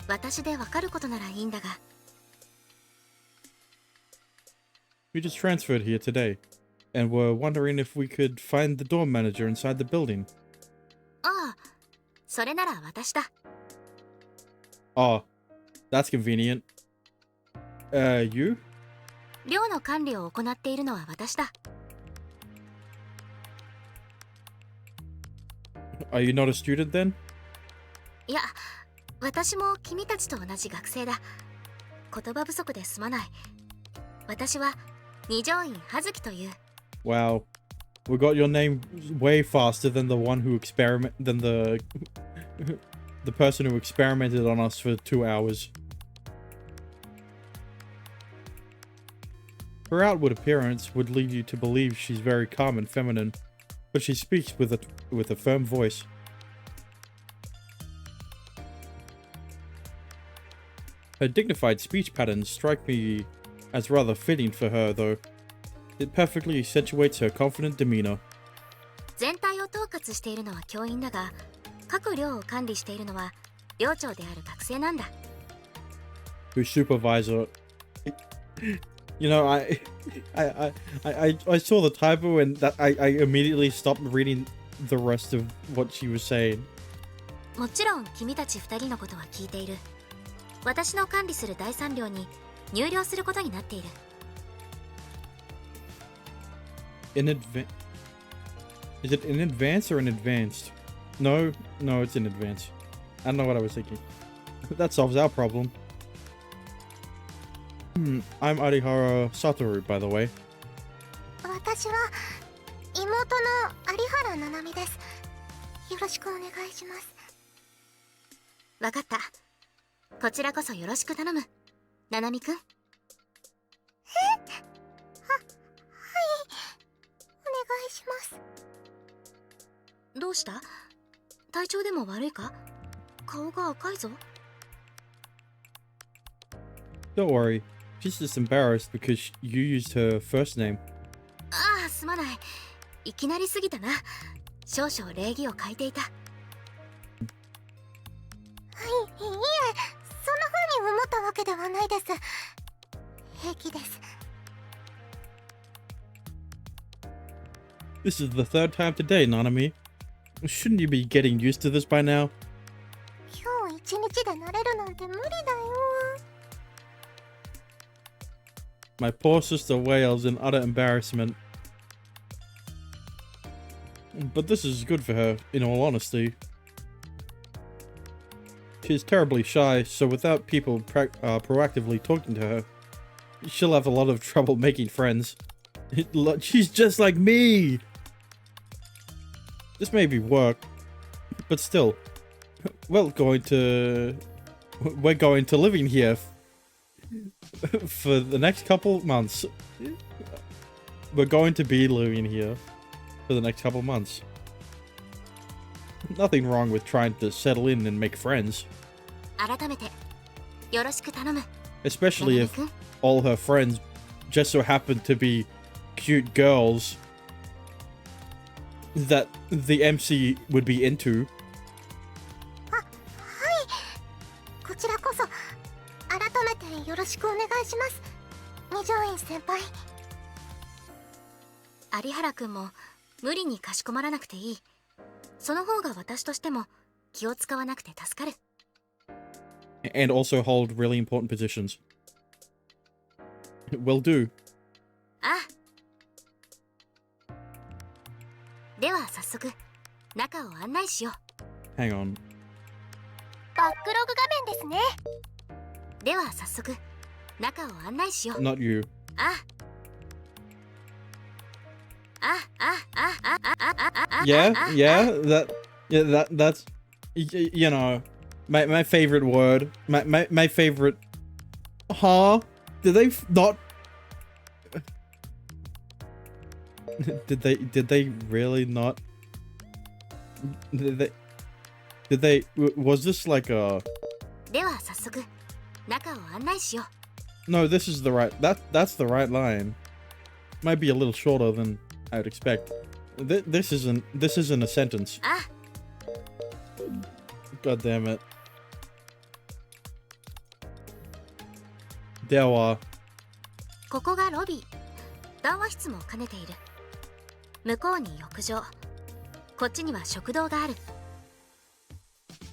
私でわかることならいいんだが。 We just transferred here today, and we're wondering if we could find the dorm manager inside the building. ああ、それなら私だ。 Oh, that's convenient. You? 寮の管理を行っているのは私だ。 Are you not a student then? いや、私も君たちと同じ学生だ。言葉不足ですまない。私は二条院葉月という。 Wow, we got your name way faster than the one who the person who experimented on us for 2 hours. Her outward appearance would lead you to believe she's very calm and feminine, but she speaks with a firm voice. Her dignified speech patterns strike me as rather fitting for her, though. It perfectly accentuates her confident demeanor. 全体を統括しているのは教員だが、各寮を管理しているのは寮長である学生なんだ。 Whose supervisor You know, I saw the typo and that I immediately stopped reading the rest of what she was saying. もちろん君たち2人のことは聞いている。私の管理する第三寮に入寮することになっている。In advance? Is it in advance or in advanced? No, it's in advance. I don't know what I was thinking. That solves our problem. I'm Arihara Satoru, by the way. 私は妹の有原七海です。よろしくお願いします。わかった。こちらこそよろしく頼む。七海くん。はい。お願いします。どうした？体調でも悪いか？顔が赤いぞ。Don't worry. She's just embarrassed because you used her first name. ああ、すまない。いきなりすぎたな。少々礼儀を欠いていた。はい、いえ、そんな風に思ったわけではないです。平気です。This is the third time today, Nanami. Shouldn't you be getting used to this by now? 今日一日で慣れるなんて無理だよ。My poor sister wails in utter embarrassment. But this is good for her, in all honesty. She is terribly shy, so without people proactively talking to her, she'll have a lot of trouble making friends. She's just like me! This may be work, but still, we're going to living here for the next couple months. We're going to be living here for the next couple months. Nothing wrong with trying to settle in and make friends. 改めてよろしく頼む。 Especially if all her friends just so happen to be cute girls that the MC would be into. はい。こちらこそ改めてよろしくお願いします。二条院先輩。有原くんも無理にかしこまらなくていい。その方が私としても気を使わなくて助かる。And also hold really important positions. Will do. ああ。では早速中を案内しよう。 Hang on. バックログ画面ですね。では早速中を案内しよう。 Not you. That's you know, my favorite word. My favorite. Huh? Did they not? Did they really not? Did they? Was this like a? では早速中を案内しよう。 No, this is the right. That's the right line. Might be a little shorter than I would expect. This isn't a sentence. あ God damn it. では、ここがロビー。談話室も兼ねている。向こうに浴場。こっちには食堂がある。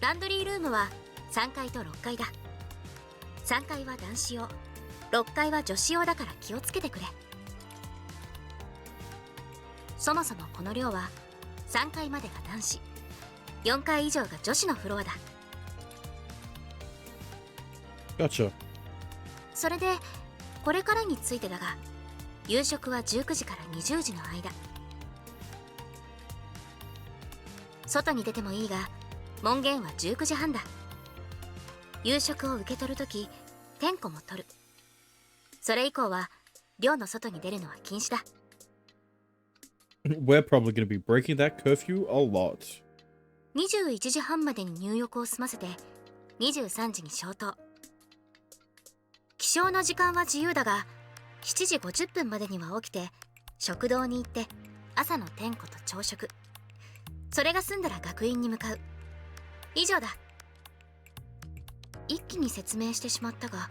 ランドリールームは3階と6階だ。3階は男子用、6階は女子用だから気をつけてくれ。そもそもこの寮は3階までが男子、4階以上が女子のフロアだ。 Gotcha. それでこれからについてだが、夕食は19時から20時の間。外に出てもいいが門限は19時半だ。夕食を受け取るとき点呼も取る。それ以降は寮の外に出るのは禁止だ。 We're probably going to be breaking that curfew a lot. 21時半までに入浴を済ませて23時に消灯。起床の時間は自由だが7時50分までには起きて食堂に行って朝の点呼と朝食、それが済んだら学院に向かう。以上だ。一気に説明してしまったが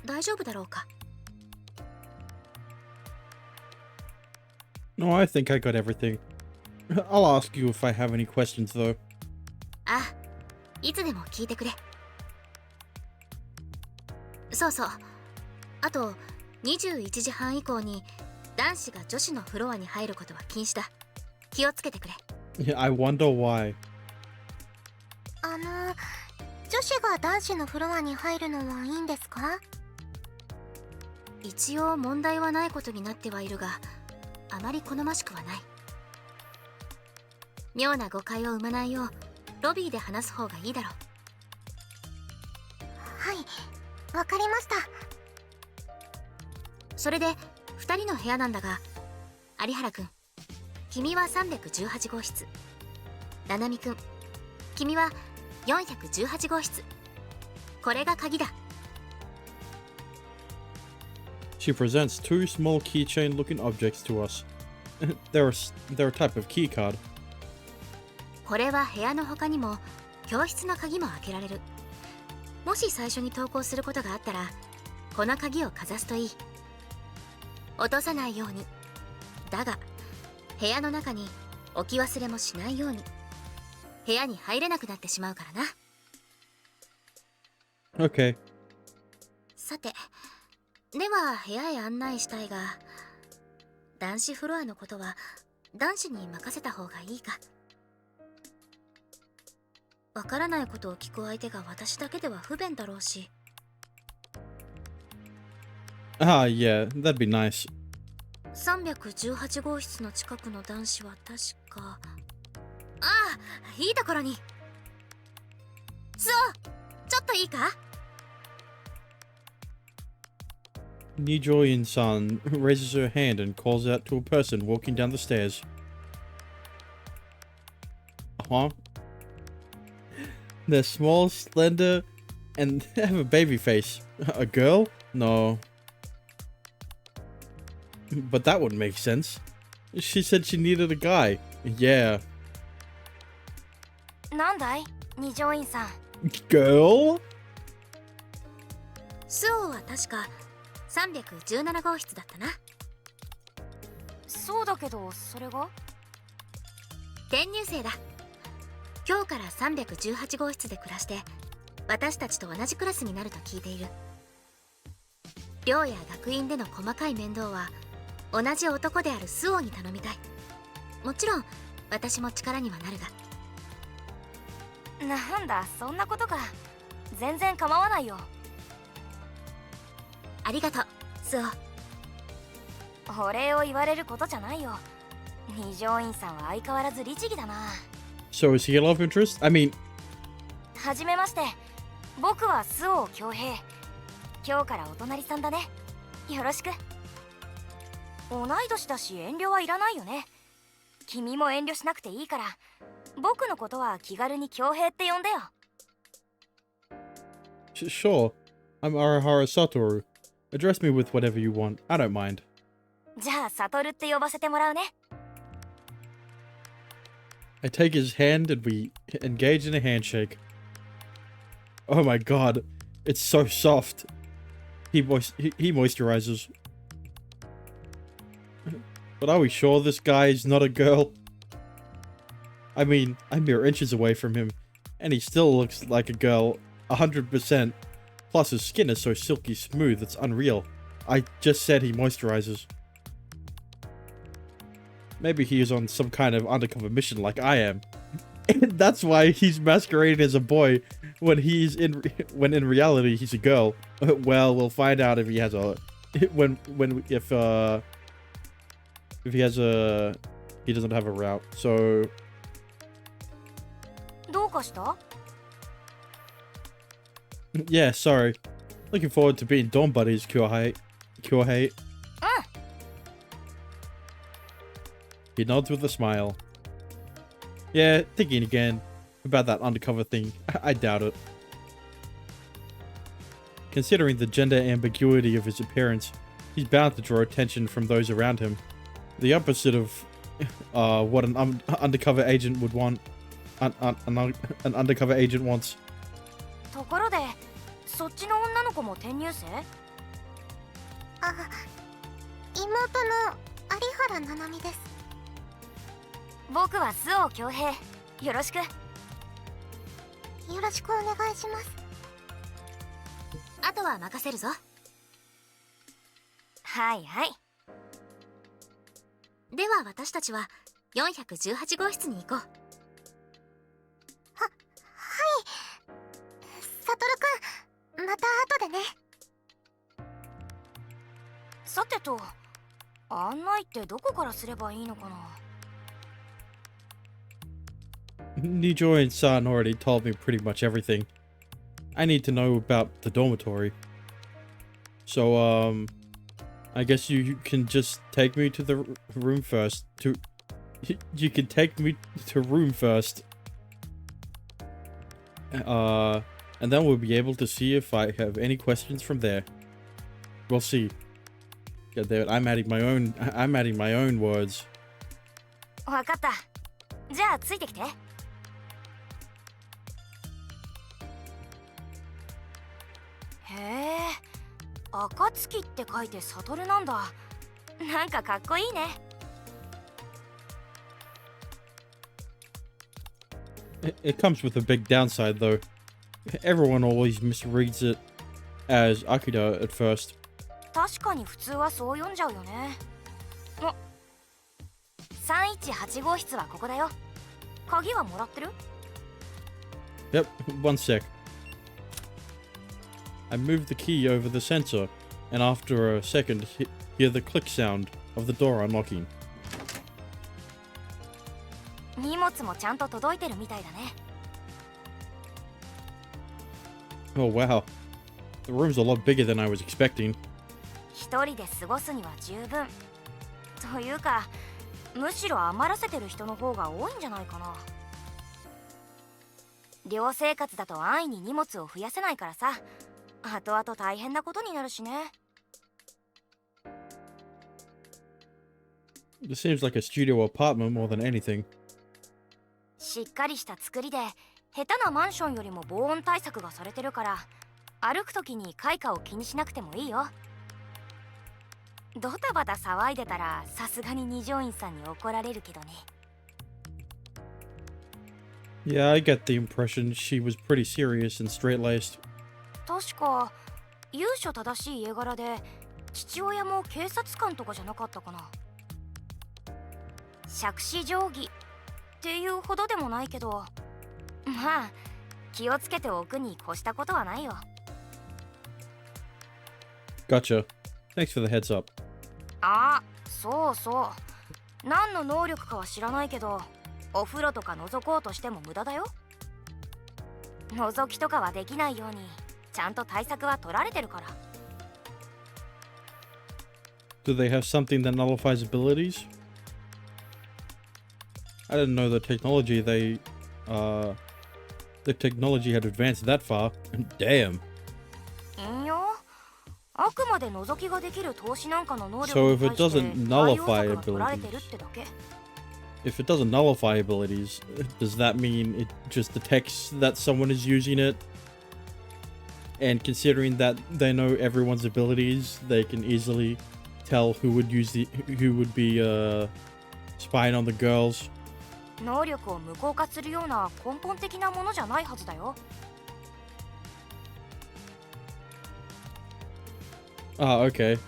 大丈夫だろうか。No, I think I got everything. I'll ask you if I have any questions, though. あ、いつでも聞いてくれ。そうそう。あと、21時半以降に男子が女子のフロアに入ることは禁止だ。気をつけてくれ。Yeah, I wonder why. 女子が男子のフロアに入るのはいいんですか？一応問題はないことになってはいるが、あまり好ましくはない。妙な誤解を生まないようロビーで話す方がいいだろう。はい、わかりました。それで2人の部屋なんだが、有原くん、君は318号室、七海くん、君は418号室。これが鍵だ。She presents two small keychain-looking objects to us. They're a type of key card. これは部屋の他にも教室の鍵も開けられる。もし最初に投稿することがあったら、この鍵をかざすといい。落とさないように。だが部屋の中に置き忘れもしないように。部屋に入れなくなってしまうからな。 Okay. さて、では部屋へ案内したいが、男子フロアのことは男子に任せた方がいいか。わからないことを聞く相手が私だけでは不便だろうし。Ah, yeah, that'd be nice. 318号室の近くの男子は確か。ああ、いいところに。そう、ちょっといいか。Nijoin-san raises her hand and calls out to a person walking down the stairs. Huh? They're small, slender, and have a baby face. A girl? No. But that wouldn't make sense. She said she needed a guy. Yeah. なんだい、二条院さん。Girl? スオは確か317号室だったな。そうだけど、それが転入生だ。今日から318号室で暮らして、私たちと同じクラスになると聞いている。寮や学院での細かい面倒は同じ男であるスオに頼みたい。もちろん私も力にはなるが。なんだ、そんなことか。全然構わないよ。ありがとう、スオ。お礼を言われることじゃないよ。二条院さんは相変わらず律儀だな。So is he a love interest? I mean... はじめまして。僕は周防恭平。今日からお隣さんだね。よろしく。同い年だし遠慮はいらないよね。君も遠慮しなくていいから、僕のことは気軽に恭平って呼んでよ。Sure. I'm Arahara Satoru. Address me with whatever you want. I don't mind. じゃあ、サトルって呼ばせてもらうね。I take his hand and we engage in a handshake. Oh my god. It's so soft. He moisturizes. But are we sure this guy is not a girl? I mean, I'm mere inches away from him, and he still looks like a girl, 100%. Plus his skin is so silky smooth, it's unreal. I just said he moisturizes. Maybe he is on some kind of undercover mission like I am. And that's why he's masquerading as a boy when in reality he's a girl. Well, we'll find out if he has a if he has a he doesn't have a route. So どうかした？ yeah, sorry. Looking forward to being dorm buddies, Kyohei. He nods with a smile. Yeah, thinking again about that undercover thing. I doubt it. Considering the gender ambiguity of his appearance, he's bound to draw attention from those around him. The opposite of what an undercover agent would want. An undercover agent wants. ところで、そっちの女の子も転入生？あ、妹の有原七海です。僕は周防恭平。よろしく。よろしくお願いします。あとは任せるぞ。はいはい。では私たちは418号室に行こう。サトルくん、また後でね。さてと、案内ってどこからすればいいのかな。Nijo and San already told me pretty much everything. I need to know about the dormitory. So, I guess you can just take me to the room first. You can take me to room first. And then we'll be able to see if I have any questions from there. We'll see. God damn it, I'm adding my own words. わかった。じゃあついてきて。へえ、暁って書いてサトルなんだ。なんかかっこいいね。It comes with a big downside though. Everyone always misreads it as Akira at first. 確かに普通はそう読んじゃうよね。あ、318号室はここだよ。鍵はもらってる？ Yep, one sec. I moved the key over the sensor, and after a second, hear the click sound of the door unlocking. 荷物もちゃんと届いてるみたいだね。Oh wow. The room's a lot bigger than I was expecting. 一人で過ごすには十分。というか、むしろ余らせてる人の方が多いんじゃないかな。寮生活だと安易に荷物を増やせないからさ、後々大変なことになるしね。This seems like a studio apartment more than anything. しっかりした作りで、下手なマンションよりも防音対策がされてるから、歩くときに開花を気にしなくてもいいよ。ドタバタ騒いでたらさすがに二条院さんに怒られるけどね。Yeah, I get the impression she was pretty serious and straight-laced. 確か由緒正しい家柄で、父親も警察官とかじゃなかったかな。杓子定規っていうほどでもないけど、まあ気をつけておくに越したことはないよ。Gotcha. Thanks for the heads up. あ、そうそう。何の能力かは知らないけど、お風呂とか覗こうとしても無駄だよ。覗きとかはできないようにちゃんと対策は取られてるから。Do they have something that nullifies abilities? I didn't know the technology had advanced that far. Damn. いや、あくまで覗きができる投資なんかの能力 So に if 対 it して doesn't 対応 nullify 策が取られてるってだけ。If it doesn't nullify abilities, does that mean it just detects that someone is using it? And considering that they know everyone's abilities, they can easily tell who would be spying on the girls. 能力を無効化するような根本的なものじゃないはずだよ。Ah, okay.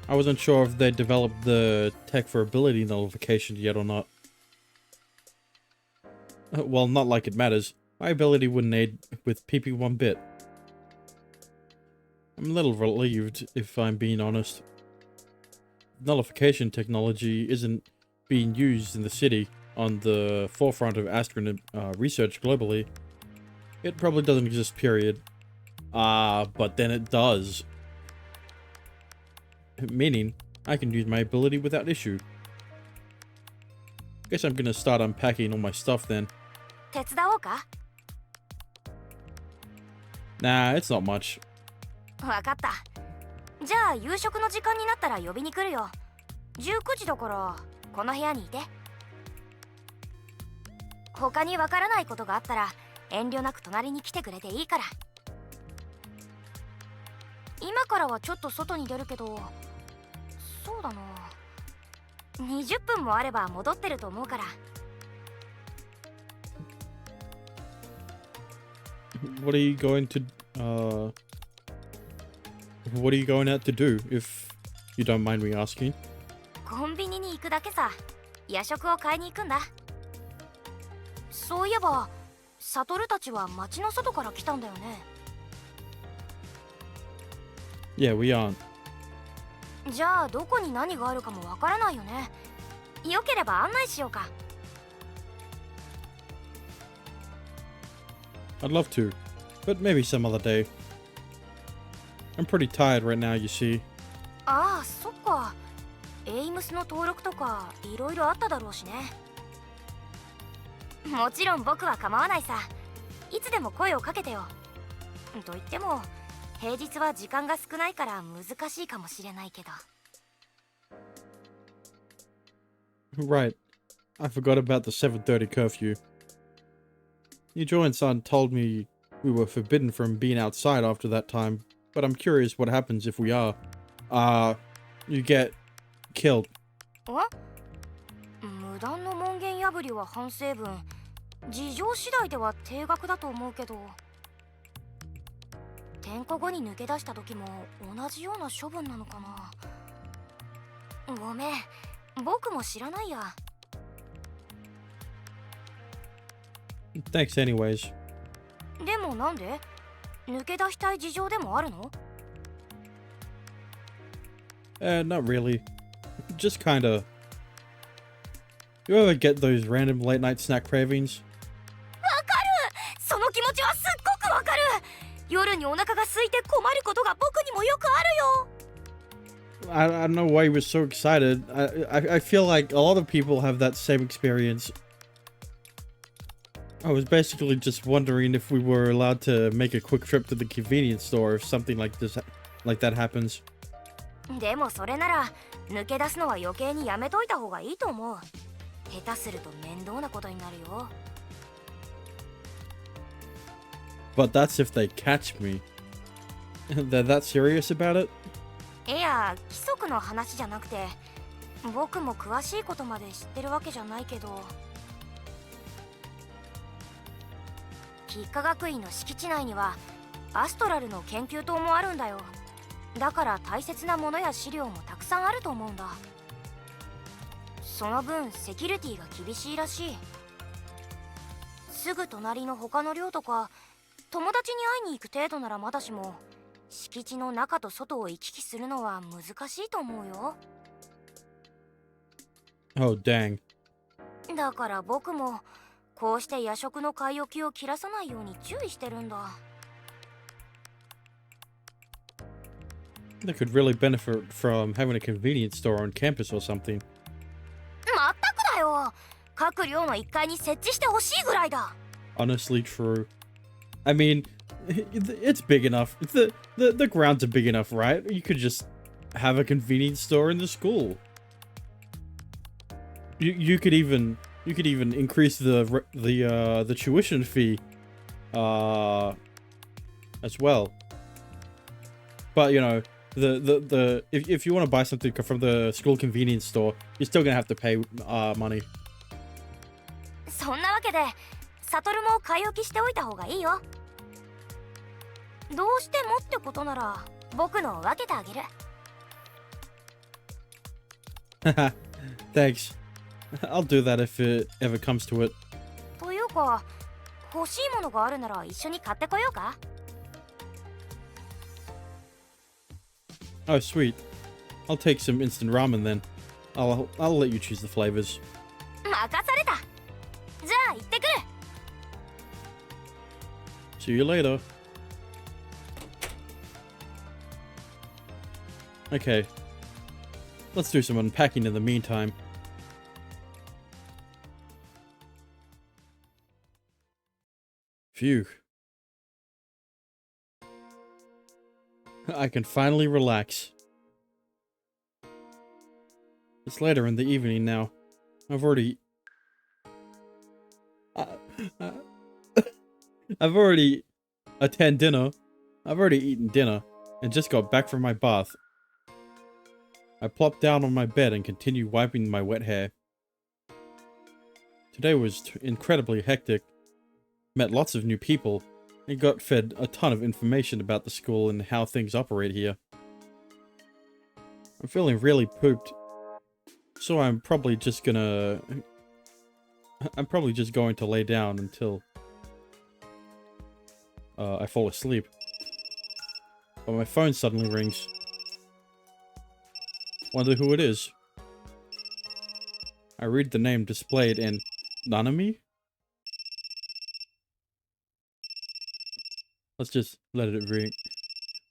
I wasn't sure if they developed the tech for ability nullification yet or not. Well, not like it matters. My ability wouldn't aid with PP one bit. I'm a little relieved, if I'm being honest. Nullification technology isn't being used in the city on the forefront of astronaut research globally. It probably doesn't exist, period. But then it does. Meaning, I can use my ability without issue. Guess I'm gonna start unpacking all my stuff then. 手伝おうか？ Nah, it's not much. わかった。じゃあ夕食の時間になったら呼びに来るよ。19時だからこの部屋にいて。他にわからないことがあったら遠慮なく隣に来てくれていいから。今からはちょっと外に出るけど、そうだな。20分もあれば戻ってると思うから。 What are you going to, what are you going out to do, if you don't mind me asking? コンビニに行くだけさ。夜食を買いに行くんだ。そういえばサトルたちは町の外から来たんだよね。 Yeah, we aren't. じゃあどこに何があるかもわからないよね。よければ案内しようか。 I'd love to, but maybe some other day. I'm pretty tired right now, you see. ああ、そっか。エイムスの登録とかいろいろあっただろうしね。もちろん僕は構わないさ。いつでも声をかけてよ。と言っても平日は時間が少ないから難しいかもしれないけど。 Right. I forgot about the 7:30 curfew. Yujo-san told me we were forbidden from being outside after that time, but I'm curious what happens if we are. You get killed. 無断の門限破りは反省文。事情次第では定額だと思うけど。点呼後に抜け出した時も同じような処分なのかな。ごめん、僕も知らないや。 Thanks anyways. でもなんで？抜け出したい事情でもあるの？ Not really. Just kinda. You ever get those random late night snack cravings? その気持ちはすっごくわかる。夜にお腹が空いて困ることが僕にもよくあるよ。 I don't know why you were so excited. I feel like a lot of people have that same experience. I was basically just wondering if we were allowed to make a quick trip to the convenience store if something like that happens. でもそれなら抜け出すのは余計にやめといた方がいいと思う。下手すると面倒なことになるよ。 But that's if they catch me. They're that serious about it? いや、規則の話じゃなくて、僕も詳しいことまで知ってるわけじゃないけど、吉科学院の敷地内にはアストラルの研究棟もあるんだよ。だから大切なものや資料もたくさんあると思うんだ。その分セキュリティが厳しいらしい。すぐ隣の他の寮とか友達に会いに行く程度ならまだしも、敷地の中と外を行き来するのは難しいと思うよ。 Oh, dang. だから僕もこうして夜食の買い置きを切らさないように注意してるんだ。 They could really benefit from having a convenience store on campus or something. まったくだよ。各寮の1階に設置してほしいぐらいだ。 Honestly true. I mean, it's big enough. The grounds are big enough, right? You could just have a convenience store in the school. You could even increase the tuition fee as well. But you know, if you want to buy something from the school convenience store, you're still gonna have to pay money. そんなわけでサトルも買い置きしておいた方がいいよ。どうしてもってことなら僕の分けてあげる。 Haha, thanks. I'll do that if it ever comes to it. というか欲しいものがあるなら一緒に買ってこようか。 Oh, sweet. I'll take some instant ramen then. I'll let you choose the flavors. 任された。じゃあ行ってくる。 See you later. Okay. Let's do some unpacking in the meantime. Phew. I can finally relax. It's later in the evening now. I've already attended dinner. I've already eaten dinner and just got back from my bath. I plopped down on my bed and continued wiping my wet hair. Today was incredibly hectic. Met lots of new people, and got fed a ton of information about the school and how things operate here. I'm feeling really pooped, so I'm probably just going to lay down until I fall asleep. But my phone suddenly rings. Wonder who it is. I read the name displayed in Nanami? Let's just let it ring.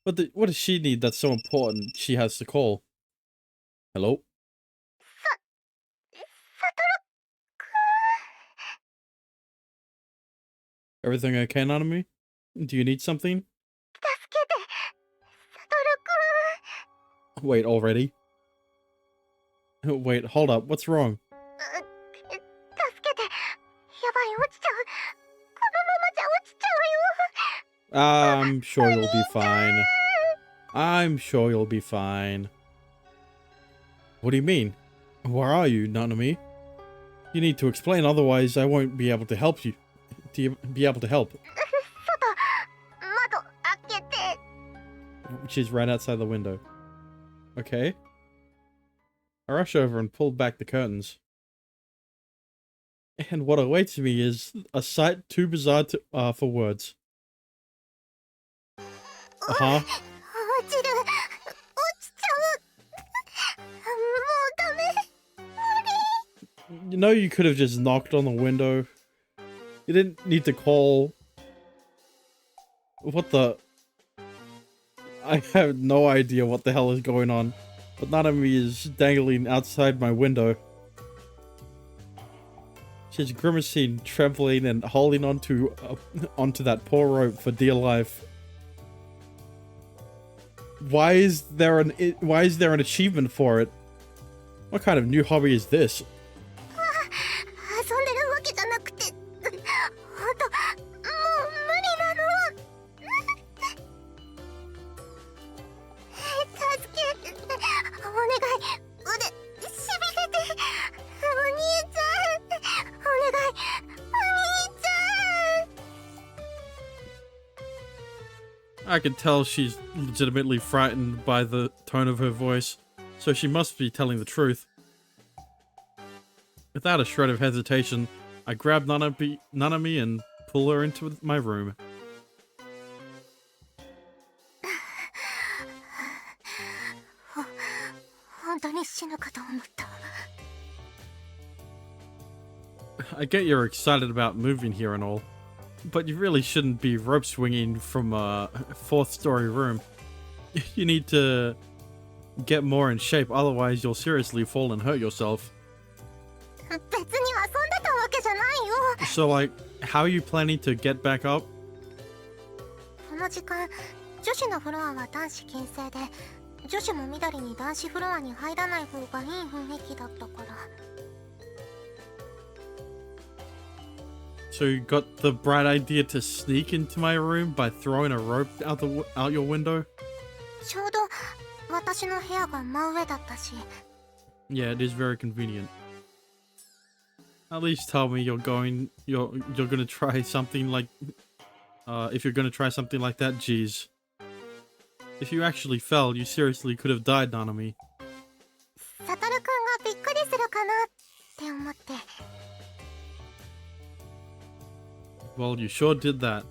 What does she need that's so important she has to call? Hello? Everything okay, Nanami? Do you need something? Wait, already? Wait, hold up. What's wrong? I'm sure you'll be fine. I'm sure you'll be fine. What do you mean? Where are you, Nanami? You need to explain, otherwise I won't be able to help you. Be able to help. She's right outside the window. Okay. I rush over and pull back the curtains. And what awaits me is a sight too bizarre for words. Uh-huh. You know, you could have just knocked on the window. You didn't need to call. What the? I have no idea what the hell is going on. But Nanami is dangling outside my window. She's grimacing, trembling, and holding onto that poor rope for dear life. Why is there an achievement for it? What kind of new hobby is this? I can tell she's legitimately frightened by the tone of her voice, so she must be telling the truth. Without a shred of hesitation, I grab Nanami and pull her into my room. I get you're excited about moving here and all, but you really shouldn't be rope swinging from a 4th-story room. You need to get more in shape, otherwise you'll seriously fall and hurt yourself. So, like, how are you planning to get back up? So you got the bright idea to sneak into my room by throwing a rope out your window? Yeah, it is very convenient. At least tell me you're gonna try something like if you're gonna try something like that, geez. If you actually fell, you seriously could have died, Nanami. Well, you sure did that.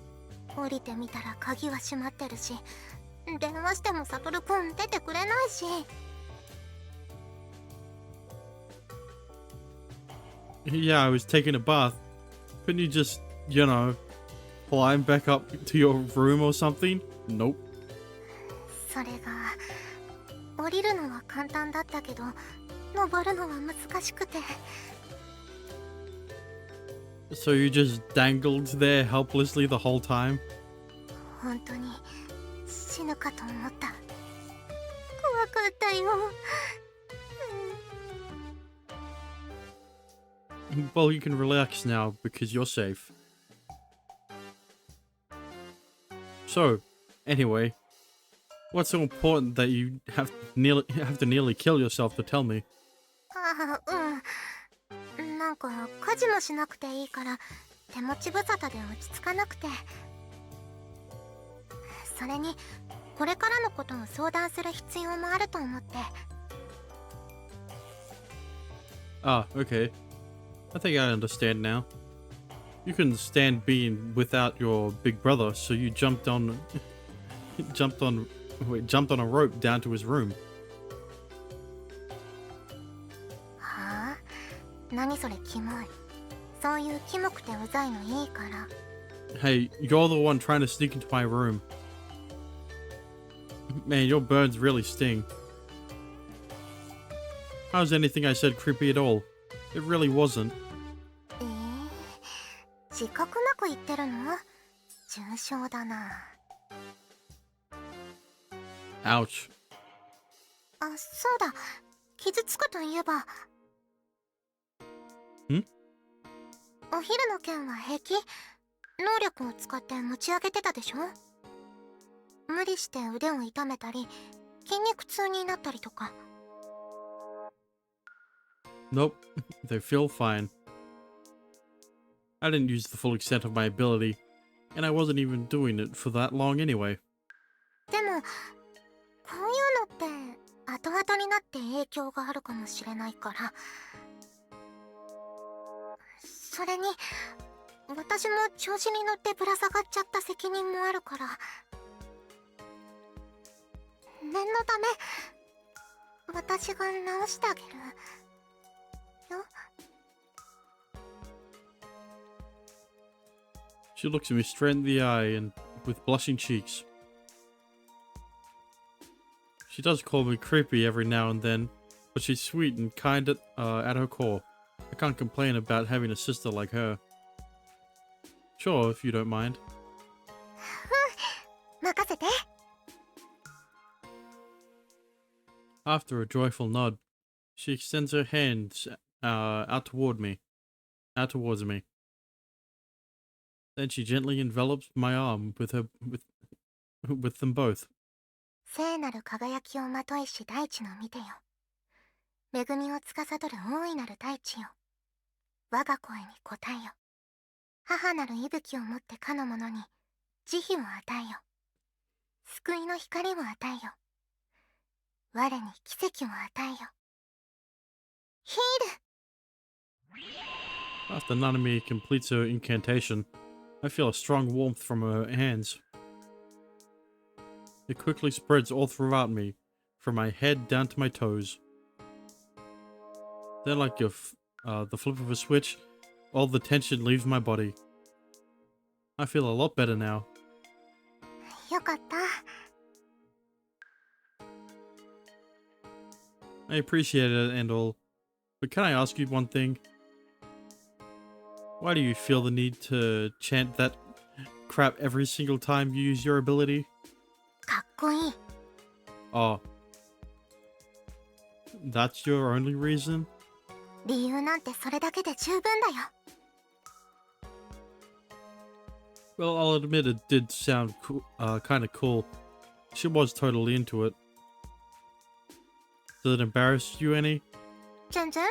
Yeah, I was taking a bath. Couldn't you just, you know, climb back up to your room or something? Nope. So you just dangled there helplessly the whole time? Well, you can relax now because you're safe. So, anyway, What's so important that you have to nearly kill yourself to tell me? ああ、うん。なんか家事もしなくていいから手持ち無沙汰で落ち着かなくて。それにこれからのことを相談する必要もあると思って。Ah, okay. I think I understand now. You couldn't stand being without your big brother, so you jumped on jumped on a rope down to his room. はあ、何それキモい。そういうキモくてうざいのいいから。 Hey, you're the one trying to sneak into my room. Man, your burns really sting. How's anything I said creepy at all? It really wasn't. 自覚なく言ってるの？重症だな。 Ouch. あ、そうだ。傷つくといえば。ん？お昼の件は平気？能力を使って持ち上げてたでしょ？無理して腕を痛めたり、筋肉痛になったりとか。Nope, they feel fine. I didn't use the full extent of my ability, and I wasn't even doing it for that long anyway. でも、こういうのって後々になって影響があるかもしれないから。それに、私も調子に乗ってぶら下がっちゃった責任もあるから。念のため、私が直してあげる。よ。 She looks at me straight in the eye and with blushing cheeks. She does call me creepy every now and then, but she's sweet and kind at her core. I can't complain about having a sister like her. Sure, if you don't mind. 任せて。 After a joyful nod, she extends her hands out towards me. Then she gently envelops my arm with them both. 聖なる輝きをまといし大地の見てよ。恵みを司る大いなる大地よ。我が声に応えよ。母なる息吹をもってかの者に慈悲を与えよ。救いの光を与えよ。我に奇跡を与えよ。ヒール。 After Nanami completes her incantation, I feel a strong warmth from her hands. It quickly spreads all throughout me, from my head down to my toes. Then, like the flip of a switch, all the tension leaves my body. I feel a lot better now. よかった。 I appreciate it and all, but can I ask you one thing? Why do you feel the need to chant that crap every single time you use your ability? かっこいい。 Oh. That's your only reason? 理由なんてそれだけで十分だよ。 Well, I'll admit it did sound kind of cool. She was totally into it. Did it embarrass you any? 全然。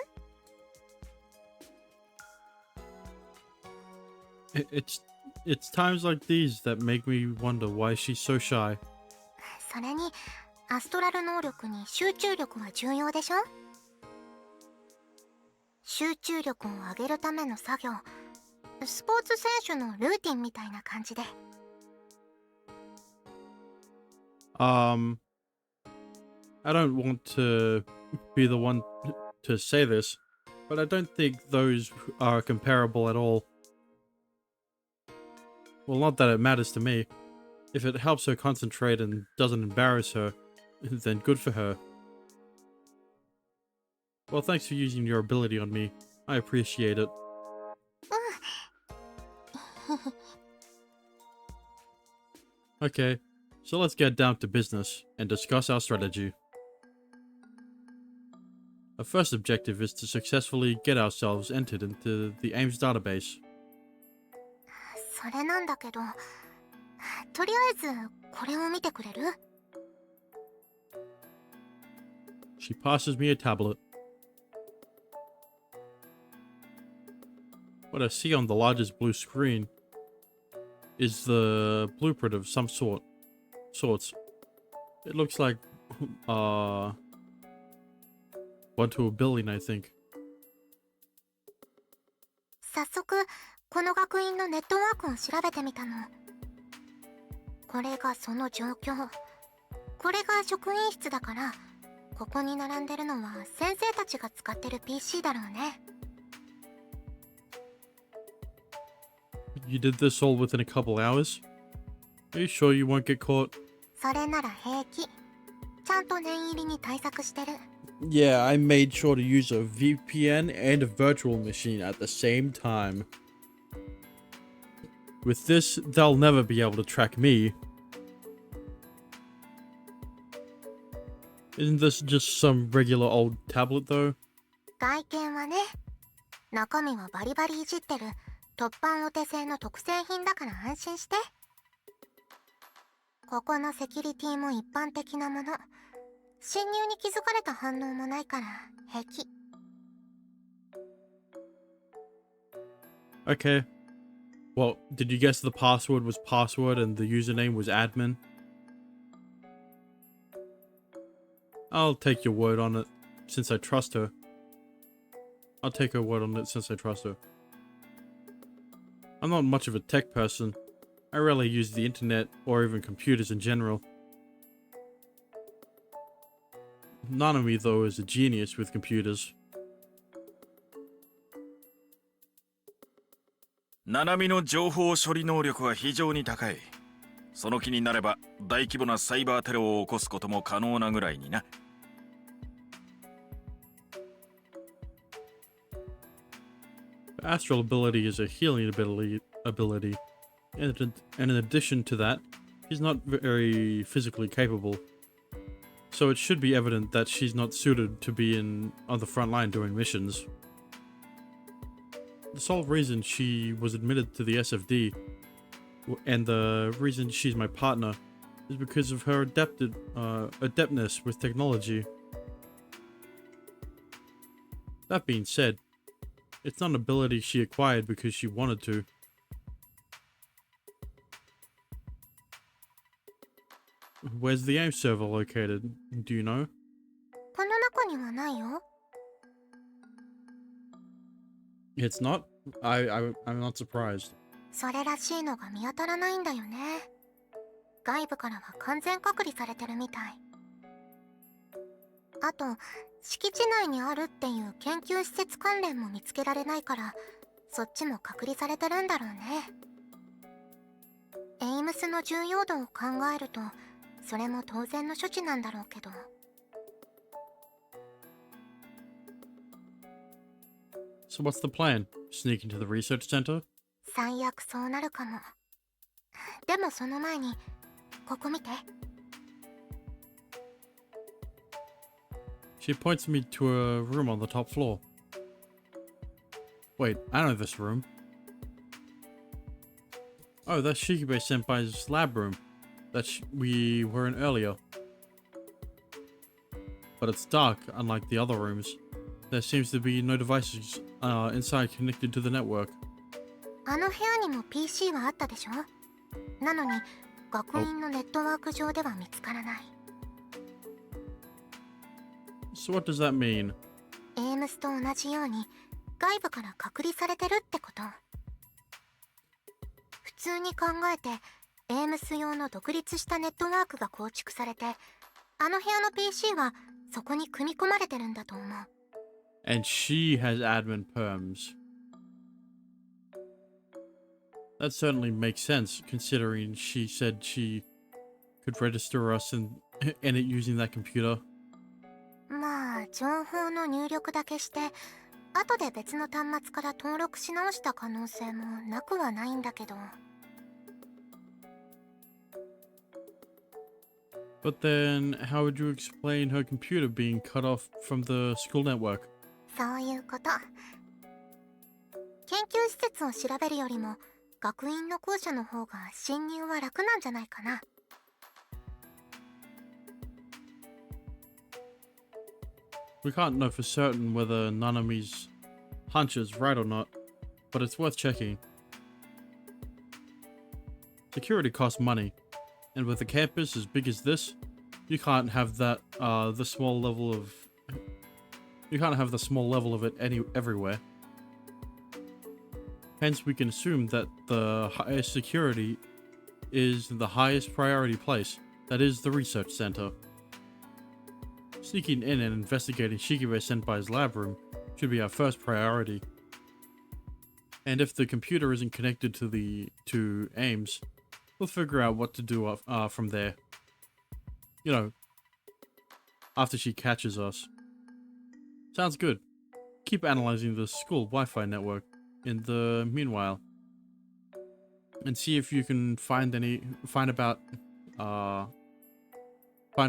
It's times like these that make me wonder why she's so shy. それに、アストラル能力に集中力は重要でしょ？集中力を上げるための作業、スポーツ選手のルーティンみたいな感じで。I don't want to be the one to say this, but I don't think those are comparable at all. Well, not that it matters to me. If it helps her concentrate and doesn't embarrass her, then good for her. Well, thanks for using your ability on me. I appreciate it. Okay, so let's get down to business and discuss our strategy. Our first objective is to successfully get ourselves entered into the AIMS database. それなんだけど、とりあえずこれを見てくれる？ She passes me a tablet. What I see on the largest blue screen is the blueprint of some sorts. It looks like 1 to a billion, I think. 早速この学院のネットワークを調べてみたの。これがその状況。これが職員室だから、ここに並んでるのは先生たちが使ってる PC だろうね。You did this all within a couple hours? Are you sure you won't get caught? それなら平気。ちゃんと念入りに対策してる。Yeah, I made sure to use a VPN and a virtual machine at the same time. With this, they'll never be able to track me. Isn't this just some regular old tablet though? 外見はね、中身はバリバリいじってる突版お手製の特製品だから安心して。ここのセキュリティも一般的なもの。侵入に気づかれた反応もないから平気。Okay. Well, did you guess the password was password and the username was admin? I'll take your word on it, since I trust her. I'll take her word on it since I trust her. I'm not much of a tech person. I rarely use the internet or even computers in general. Nanami, though, is a genius with computers. ナナミの情報処理能力は非常に高い。その気になれば大規模なサイバーテロを起こすことも可能なぐらいにな。Astral ability is a healing ability. And in addition to that, she's not very physically capable. So it should be evident that she's not suited to be on the front line doing missions. The sole reason she was admitted to the SFD, and the reason she's my partner, is because of her adeptness with technology. That being said, it's not an ability she acquired because she wanted to. Where's the AIM server located? Do you know? この中にはないよ。It's not? I'm not surprised. それらしいのが見当たらないんだよね。外部からは完全隔離されてるみたい。あと、敷地内にあるっていう研究施設関連も見つけられないから、そっちも隔離されてるんだろうね。エイムスの重要度を考えると、それも当然の処置なんだろうけど。So what's the plan? Sneak into the research center? 最悪そうなるかも。でもその前に、ここ見て。She points me to a room on the top floor. Wait, I know this room. Oh, that's Shikibe Senpai's lab room that we were in earlier. But it's dark, unlike the other rooms. There seems to be no devices inside connected to the network. あの部屋にも PC はあったでしょ？なのに、学院のネットワーク上では見つからない。So what does that mean? エイムスと同じように、外部から隔離されてるってこと。普通に考えて、エイムス用の独立したネットワークが構築されて、あの部屋の PC はそこに組み込まれてるんだと思う。And she has admin perms. That certainly makes sense, considering she said she could register us and it using that computer. まあ、情報の入力だけして、後で別の端末から登録し直した可能性もなくはないんだけど。But then, how would you explain her computer being cut off from the school network? そういうこと。研究施設を調べるよりも、学院の校舎の方が侵入は楽なんじゃないかな。We can't know for certain whether Nanami's hunch is right or not, but it's worth checking. Security costs money, and with a campus as big as this, you can't have that the small level of it everywhere. Hence, we can assume that the highest security is the highest priority place, that is the research center. Sneaking in and investigating Shikibe Senpai's lab room should be our first priority. And if the computer isn't connected to Ames, we'll figure out what to do from there. You know, after she catches us. Sounds good. Keep analyzing the school Wi-Fi network in the meanwhile. And see if you can find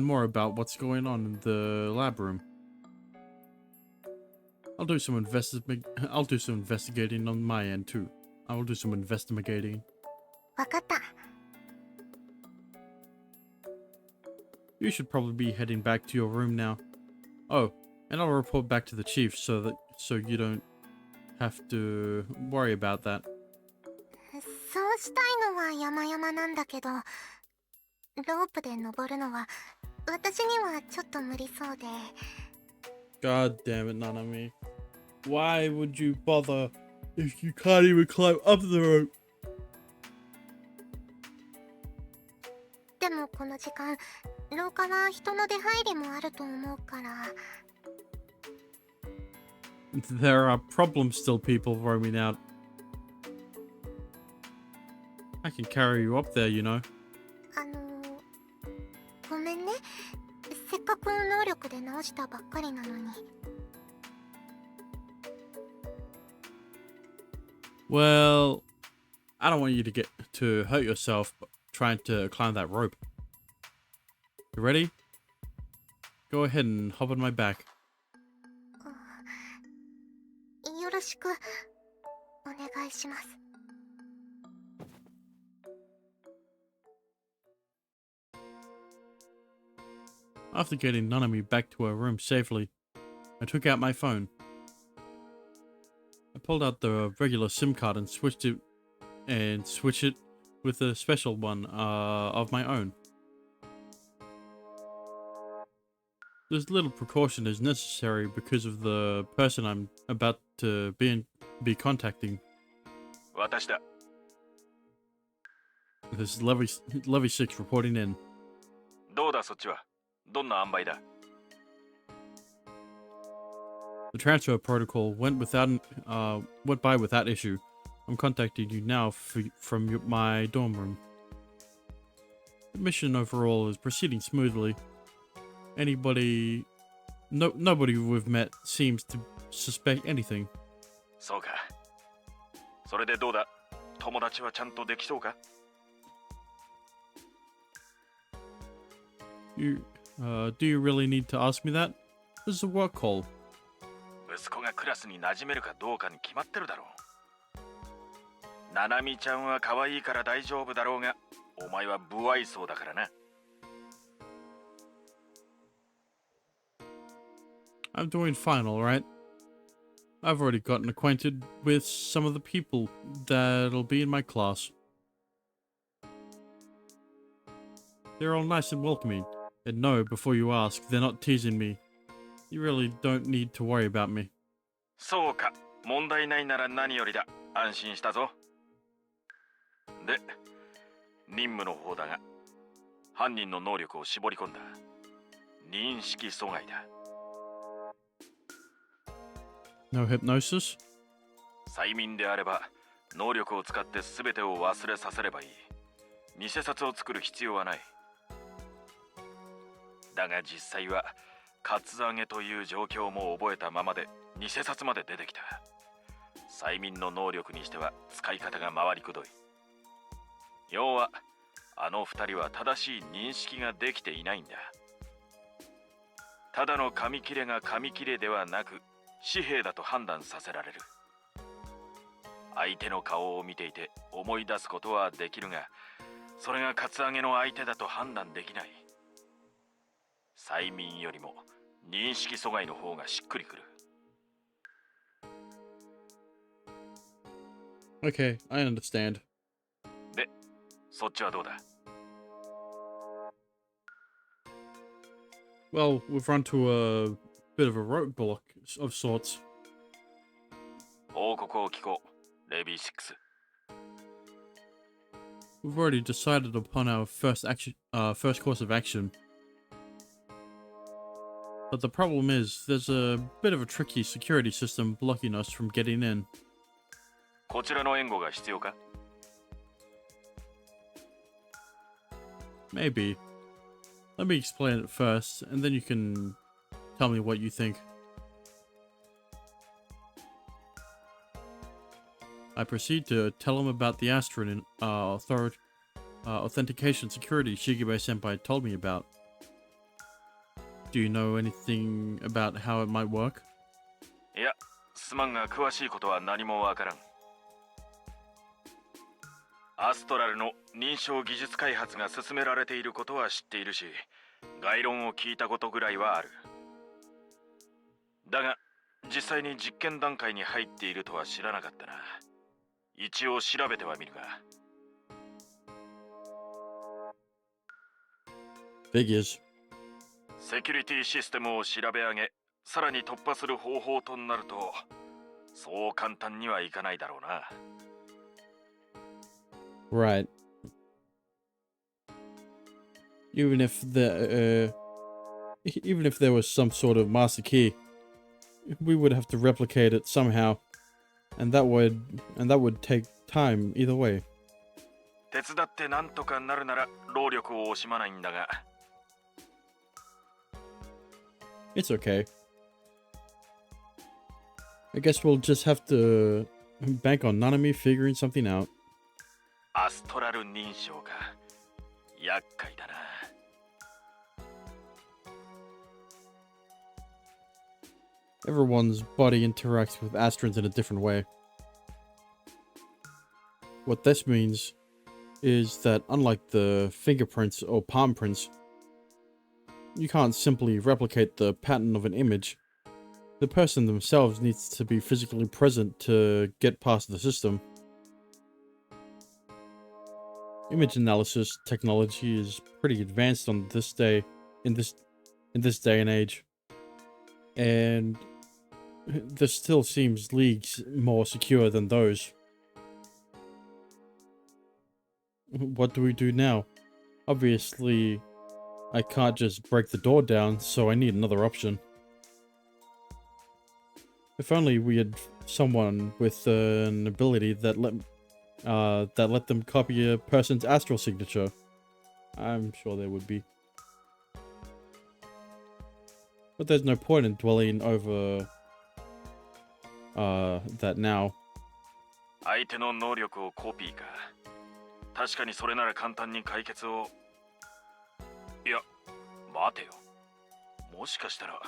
more about what's going on in the lab room. I'll do some investigating on my end too. I will do some investigating. わかった。 You should probably be heading back to your room now. Oh, and I'll report back to the chief so you don't have to worry about that. そうしたいのは山々なんだけど、ロープで登るのは私にはちょっと無理そうで。 God damn it, Nanami. Why would you bother if you can't even climb up the rope? でもこの時間、廊下は人の出入りもあると思うから。 There are problem still people roaming out. I can carry you up there, you know. ごめんね。せっかく能力で直したばっかりなのに。 Well, I don't want you to hurt yourself trying to climb that rope. You ready? Go ahead and hop on my back. よろしくお願いします。 After getting Nanami back to her room safely, I took out my phone. I pulled out the regular SIM card and switched it with a special one of my own. This little precaution is necessary because of the person I'm about to be contacting. 私だ。 This is Levy 6 reporting in. どうだそっちは。どんな塩梅だ。 The transfer protocol went by without issue. I'm contacting you now from my dorm room. The mission overall is proceeding smoothly. Nobody we've met seems to suspect anything. そうか。それでどうだ。友達はちゃんとできそうか。 Do you really need to ask me that? This is a work call. 息子がクラスに馴染めるかどうかに決まってるだろう。ななみちゃんは可愛いから大丈夫だろうが、お前は不愛想だからな。I'm doing fine, alright. I've already gotten acquainted with some of the people that'll be in my class. They're all nice and welcoming, and no, before you ask, they're not teasing me. You really don't need to worry about me. そうか、問題ないなら何よりだ。安心したぞ。で、任務の方だが、犯人の能力を絞り込んだ。認識阻害だ。No hypnosis? 催眠であれば、能力を使って全てを忘れさせればいい。偽札を作る必要はない。だが実際は、カツアゲという状況も覚えたままで偽札まで出てきた。催眠の能力にしては使い方が回りくどい。要はあの二人は正しい認識ができていないんだ。ただの紙切れが紙切れではなく紙幣だと判断させられる。相手の顔を見ていて思い出すことはできるが、それがカツアゲの相手だと判断できない。催眠よりも認識阻害の方がしっくりくる。 Okay, I understand. で、そっちはどうだ？ Well, we've run to a bit of a roadblock of sorts. 報告を聞こう、レビー6。 We've already decided upon our first course of action. But the problem is, there's a bit of a tricky security system blocking us from getting in. こちらの援護が必要か？ Maybe. Let me explain it first, and then you can tell me what you think. I proceed to tell him about the Astron authentication security Shigebe-senpai told me about. Do you know anything about how it might work? いや、すまんが詳しいことは何もわからん。アストラルの認証技術開発が進められていることは知っているし、概論を聞いたことぐらいはある。だが、実際に実験段階に入っているとは知らなかったな。一応調べてはみるが。Figures. セキュリティシステムを調べ上げ、さらに突破する方法となると、そう簡単にはいかないだろうな。Right. Even if there was some sort of master key, we would have to replicate it somehow, and that would take time either way. 手伝ってなんとかなるなら労力を惜しまないんだが。It's okay. I guess we'll just have to bank on Nanami figuring something out. アストラル認証か。厄介だな。Everyone's body interacts with Astrons in a different way. What this means is that unlike the fingerprints or palm prints, you can't simply replicate the pattern of an image. The person themselves needs to be physically present to get past the system. Image analysis technology is pretty advanced on this day, in this day and age. And this still seems leagues more secure than those. What do we do now? Obviously, I can't just break the door down, so I need another option. If only we had someone with an ability that let them copy a person's astral signature. I'm sure there would be. But there's no point in dwelling over that now. 相手の能力をコピーか。確かにそれなら簡単に解決を。いや、待てよ。もしかしたら。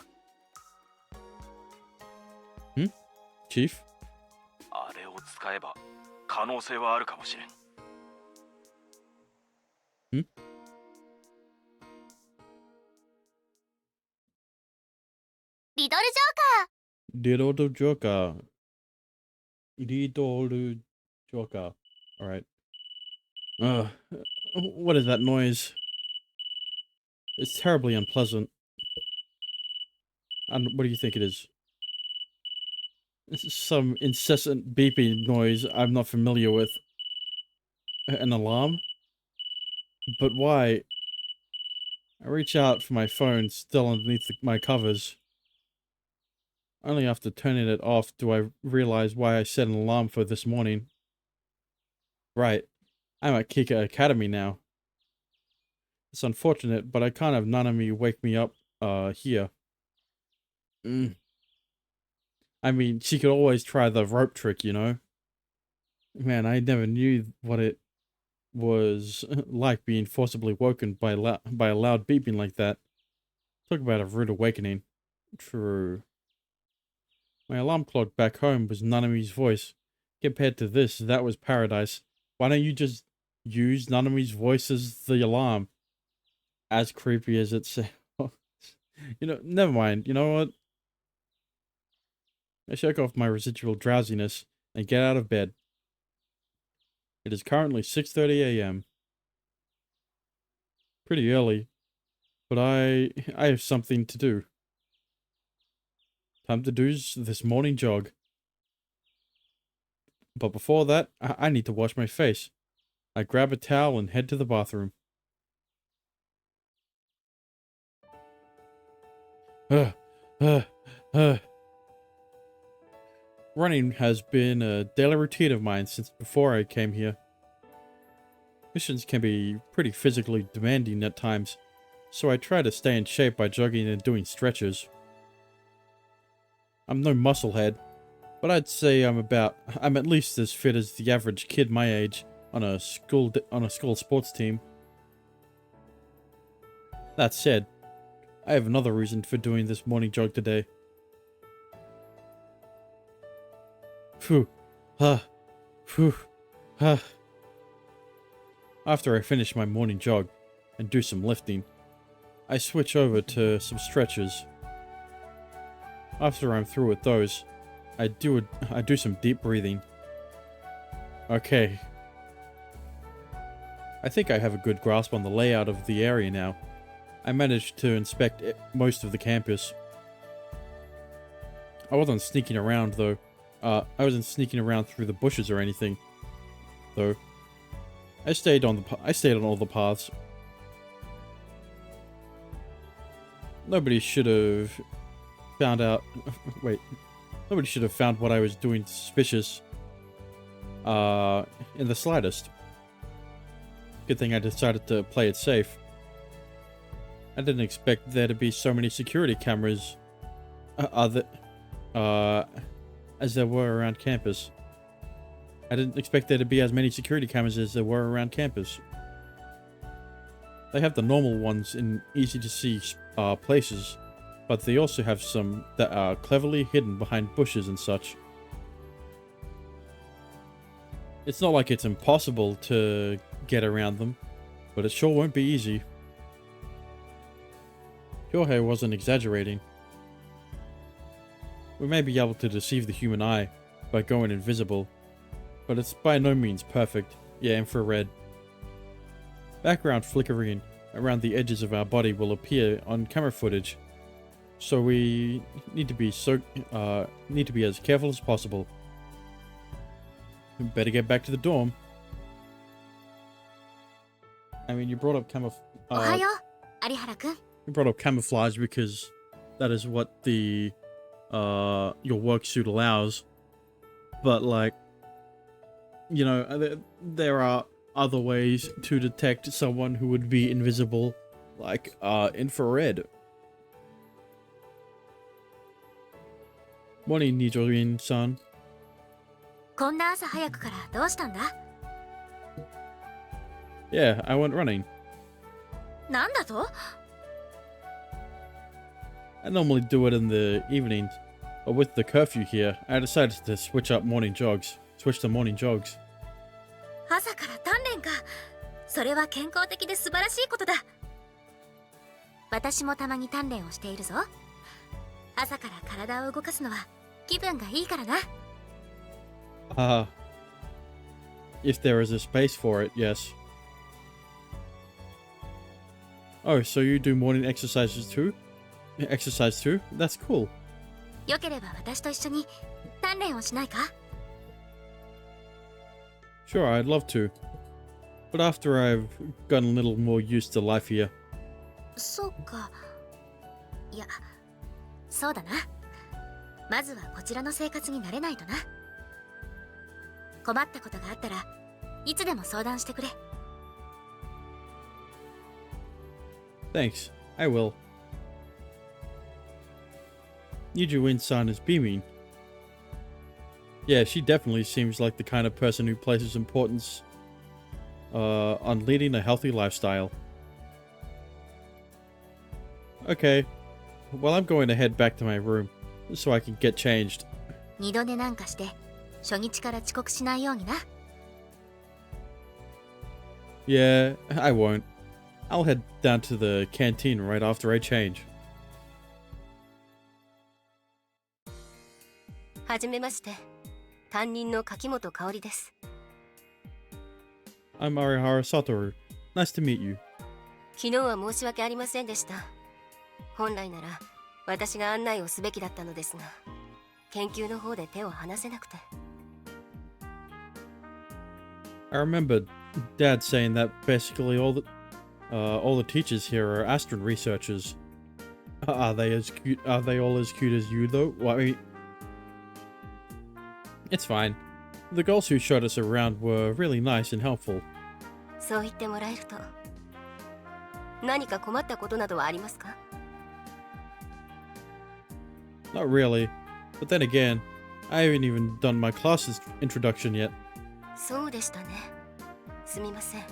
Chief? あれを使えば可能性はあるかもしれん。リドルジョーカー Riddle Joker. Riddle Joker. Alright. What is that noise? It's terribly unpleasant. And what do you think it is? This is some incessant beeping noise I'm not familiar with. An alarm? But why? I reach out for my phone still underneath my covers. Only after turning it off do I realize why I set an alarm for this morning. Right. I'm at Kika Academy now. It's unfortunate, but I can't have Nanami wake me up, here. I mean, she could always try the rope trick, you know? Man, I never knew what it was like being forcibly woken by a loud beeping like that. Talk about a rude awakening. True. My alarm clock back home was Nanami's voice. Compared to this, that was paradise. Why don't you just use Nanami's voice as the alarm? As creepy as it sounds. You know, never mind. You know what? I shake off my residual drowsiness and get out of bed. It is currently 6:30 a.m. Pretty early, but I have something to do. Time to do this morning jog. But before that, I need to wash my face. I grab a towel and head to the bathroom. Running has been a daily routine of mine since before I came here. Missions can be pretty physically demanding at times, so I try to stay in shape by jogging and doing stretches. I'm no musclehead, but I'd say I'm at least as fit as the average kid my age on a school sports team. That said, I have another reason for doing this morning jog today. Phew. Phew. After I finish my morning jog and do some lifting, I switch over to some stretches. After I'm through with those, I do some deep breathing. Okay. I think I have a good grasp on the layout of the area now. I managed to inspect most of the campus. I wasn't sneaking around though. I wasn't sneaking around through the bushes or anything, though. I stayed on all the paths. Nobody should have found out. Wait, nobody should have found what I was doing suspicious. In the slightest. Good thing I decided to play it safe. I didn't expect there to be so many security cameras. As there were around campus. I didn't expect there to be as many security cameras as there were around campus. They have the normal ones in easy to see places, but they also have some that are cleverly hidden behind bushes and such. It's not like it's impossible to get around them, but it sure won't be easy. Kyohei wasn't exaggerating. We may be able to deceive the human eye by going invisible, but it's by no means perfect. Yeah, infrared. Background flickering around the edges of our body will appear on camera footage, so we need to be as careful as possible. Better get back to the dorm. I mean, you brought up camouflage because that is what the your work suit allows, but like, you know, there are other ways to detect someone who would be invisible, like infrared. Morning, Nijorin-san. こんな朝早くからどうしたんだ? Yeah, I went running. なんだと? I normally do it in the evenings, but with the curfew here, I decided to switch to morning jogs. 朝から鍛錬か。それは健康的で素晴らしいことだ。私もたまに鍛錬をしているぞ。朝から体を動かすのは気分がいいからな。If there is a space for it, yes. Oh, so you do morning exercises too? Exercise too? That's cool. よければ私と一緒に鍛錬をしないか? Sure, I'd love to. But after I've gotten a little more used to life here. そうか。いや、そうだな。まずはこちらの生活に慣れないとな。困ったことがあったらいつでも相談してくれ。Thanks, I will. Nijuin-san is beaming. Yeah, she definitely seems like the kind of person who places importance on leading a healthy lifestyle. Okay, well, I'm going to head back to my room so I can get changed. 二度寝なんかして初日から遅刻しないようにな。Yeah, I won't. I'll head down to the canteen right after I change. はじめまして。担任の柿本香織です。I'm Arihara Satoru. Nice to meet you. 昨日は申し訳ありませんでした。本来なら私が案内をすべきだったのですが、研究の方で手を離せなくて。I remember Dad saying that basically all the teachers here are Astron researchers. Are they as cute? Are they all as cute as you, though? Well, I mean, it's fine. The girls who showed us around were really nice and helpful. そう言ってもらえると。何か困ったことなどはありますか？ Not really. But then again, I haven't even done my class's introduction yet. そうでしたね。すみません。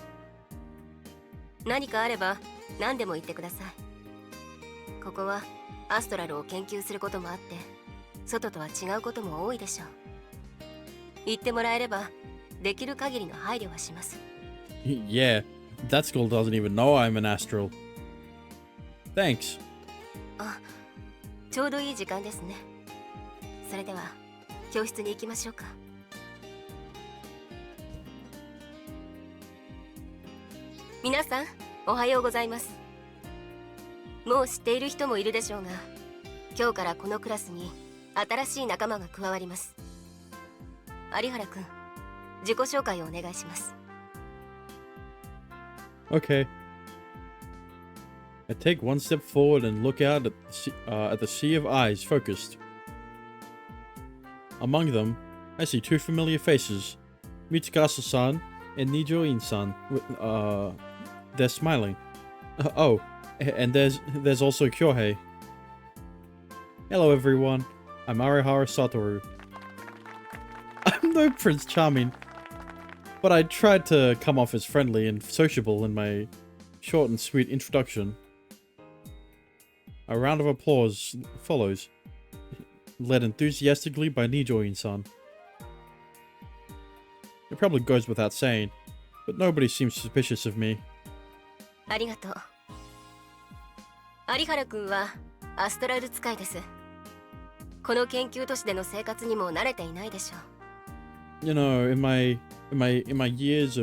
何かあれば何でも言ってください。ここはアストラルを研究することもあって、外とは違うことも多いでしょう。言ってもらえればできる限りの配慮はします。Yeah, that school doesn't even know I'm an astral. Thanks. あ、ちょうどいい時間ですね。それでは教室に行きましょうか。皆さん、おはようございます。もう知っている人もいるでしょうが、今日からこのクラスに新しい仲間が加わります。有原くん、自己紹介をお願いします。Okay. I take one step forward and look out at the sea of eyes focused. Among them, I see two familiar faces, Mitsukasa-san and Nijo-in-san. They're smiling. Oh, and there's also Kyohei. Hello everyone, I'm Arihara Satoru. I'm no Prince Charming, but I tried to come off as friendly and sociable in my short and sweet introduction. A round of applause follows, led enthusiastically by Nijo-in-san. It probably goes without saying, but nobody seems suspicious of me. ありがとう。有原くんはアストラル使いです。この研究都市での生活にも慣れていないでしょう。You know, in my experience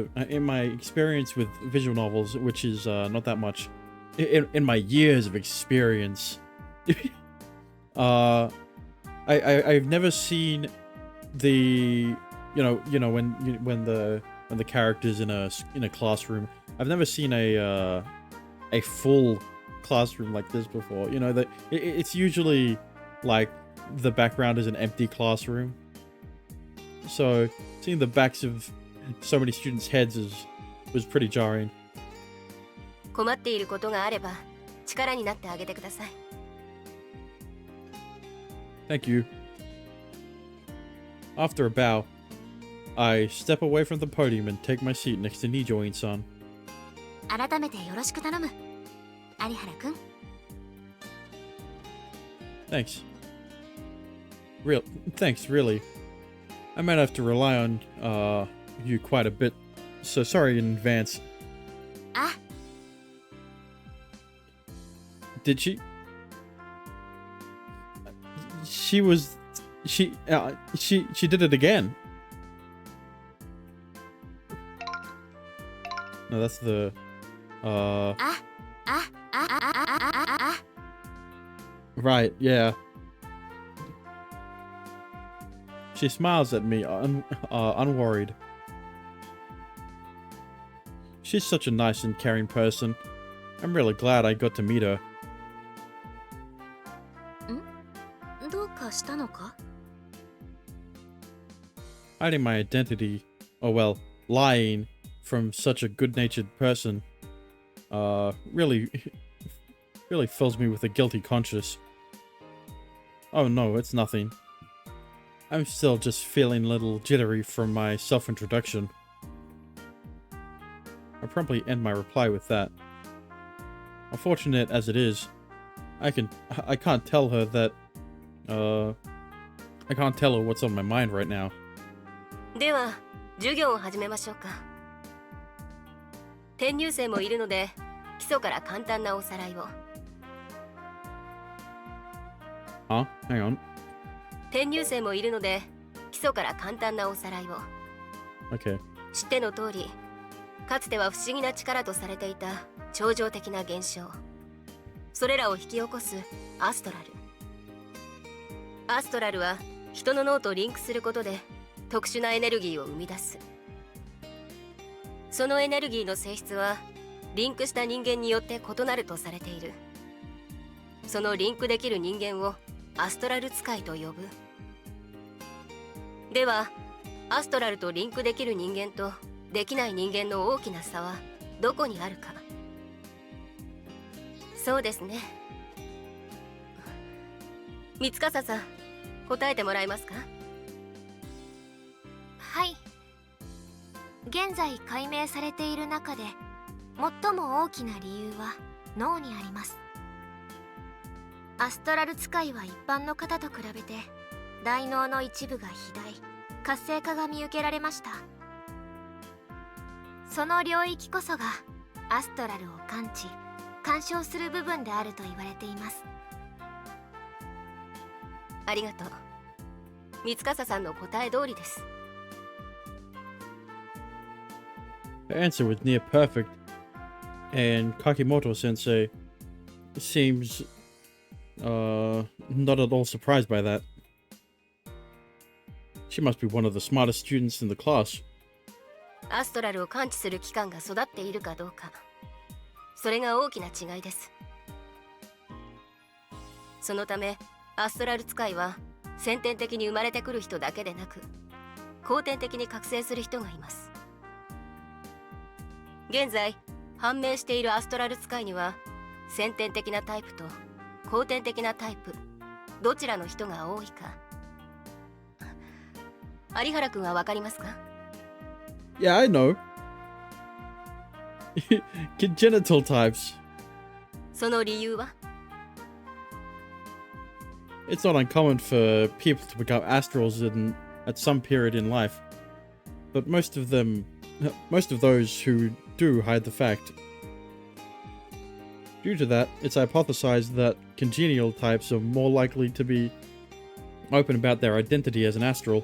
with visual novels, which is not that much, in my years of experience, I've never seen the when the characters in a classroom. I've never seen a full classroom like this before. You know that it's usually like the background is an empty classroom. So seeing the backs of so many students' heads was pretty jarring. 困っていることがあれば力になってあげてください。Thank you. After a bow, I step away from the podium and take my seat next to Nijo-in-san. 改めてよろしく頼む。有原くん。Thanks. Thanks, really. I might have to rely on you quite a bit, so sorry in advance. あ、Did she? She did it again. No, that's the right, yeah. She smiles at me, unworried. She's such a nice and caring person. I'm really glad I got to meet her. どうかしたのか？ Hiding my identity, or well, lying from such a good-natured person, really fills me with a guilty conscience. Oh no, it's nothing. I'm still just feeling a little jittery from my self-introduction. I promptly end my reply with that. Unfortunate as it is, I can't tell her that, I can't tell her what's on my mind right now. では授業を始めましょうか。転入生もいるので基礎から簡単なおさらいを。Huh? Hang on. 転入生もいるので基礎から簡単なおさらいを。 Okay. 知っての通り、かつては不思議な力とされていた超常的な現象、それらを引き起こすアストラル。アストラルは人の脳とリンクすることで特殊なエネルギーを生み出す。そのエネルギーの性質はリンクした人間によって異なるとされている。そのリンクできる人間をアストラル使いと呼ぶ。ではアストラルとリンクできる人間とできない人間の大きな差はどこにあるか。そうですね、三笠さん、答えてもらえますか？はい。現在解明されている中で最も大きな理由は脳にあります。アストラル使いは一般の方と比べて大脳の一部が肥大活性化が見受けられました。その領域こそがアストラルを感知干渉する部分であると言われています。ありがとう。三笠さんの答え通りです。 Her answer was near perfect, and Kakimoto sensei seems not at all surprised by that. She must be one of the smartest students in the class. アストラルを感知する器官が育っているかどうか、それが大きな違いです。そのためアストラル使いは先天的に生まれてくる人だけでなく、後天的に覚醒する人がいます。現在判明しているアストラル使いには先天的なタイプと後天的なタイプ、どちらの人が多いか。有原くんは分かりますか？ Yeah, I know. Congenital types. その理由は？ It's not uncommon for people to become astrals at some period in life, but most of those who do hide the fact. Due to that, it's hypothesized that congenial types are more likely to be open about their identity as an astral.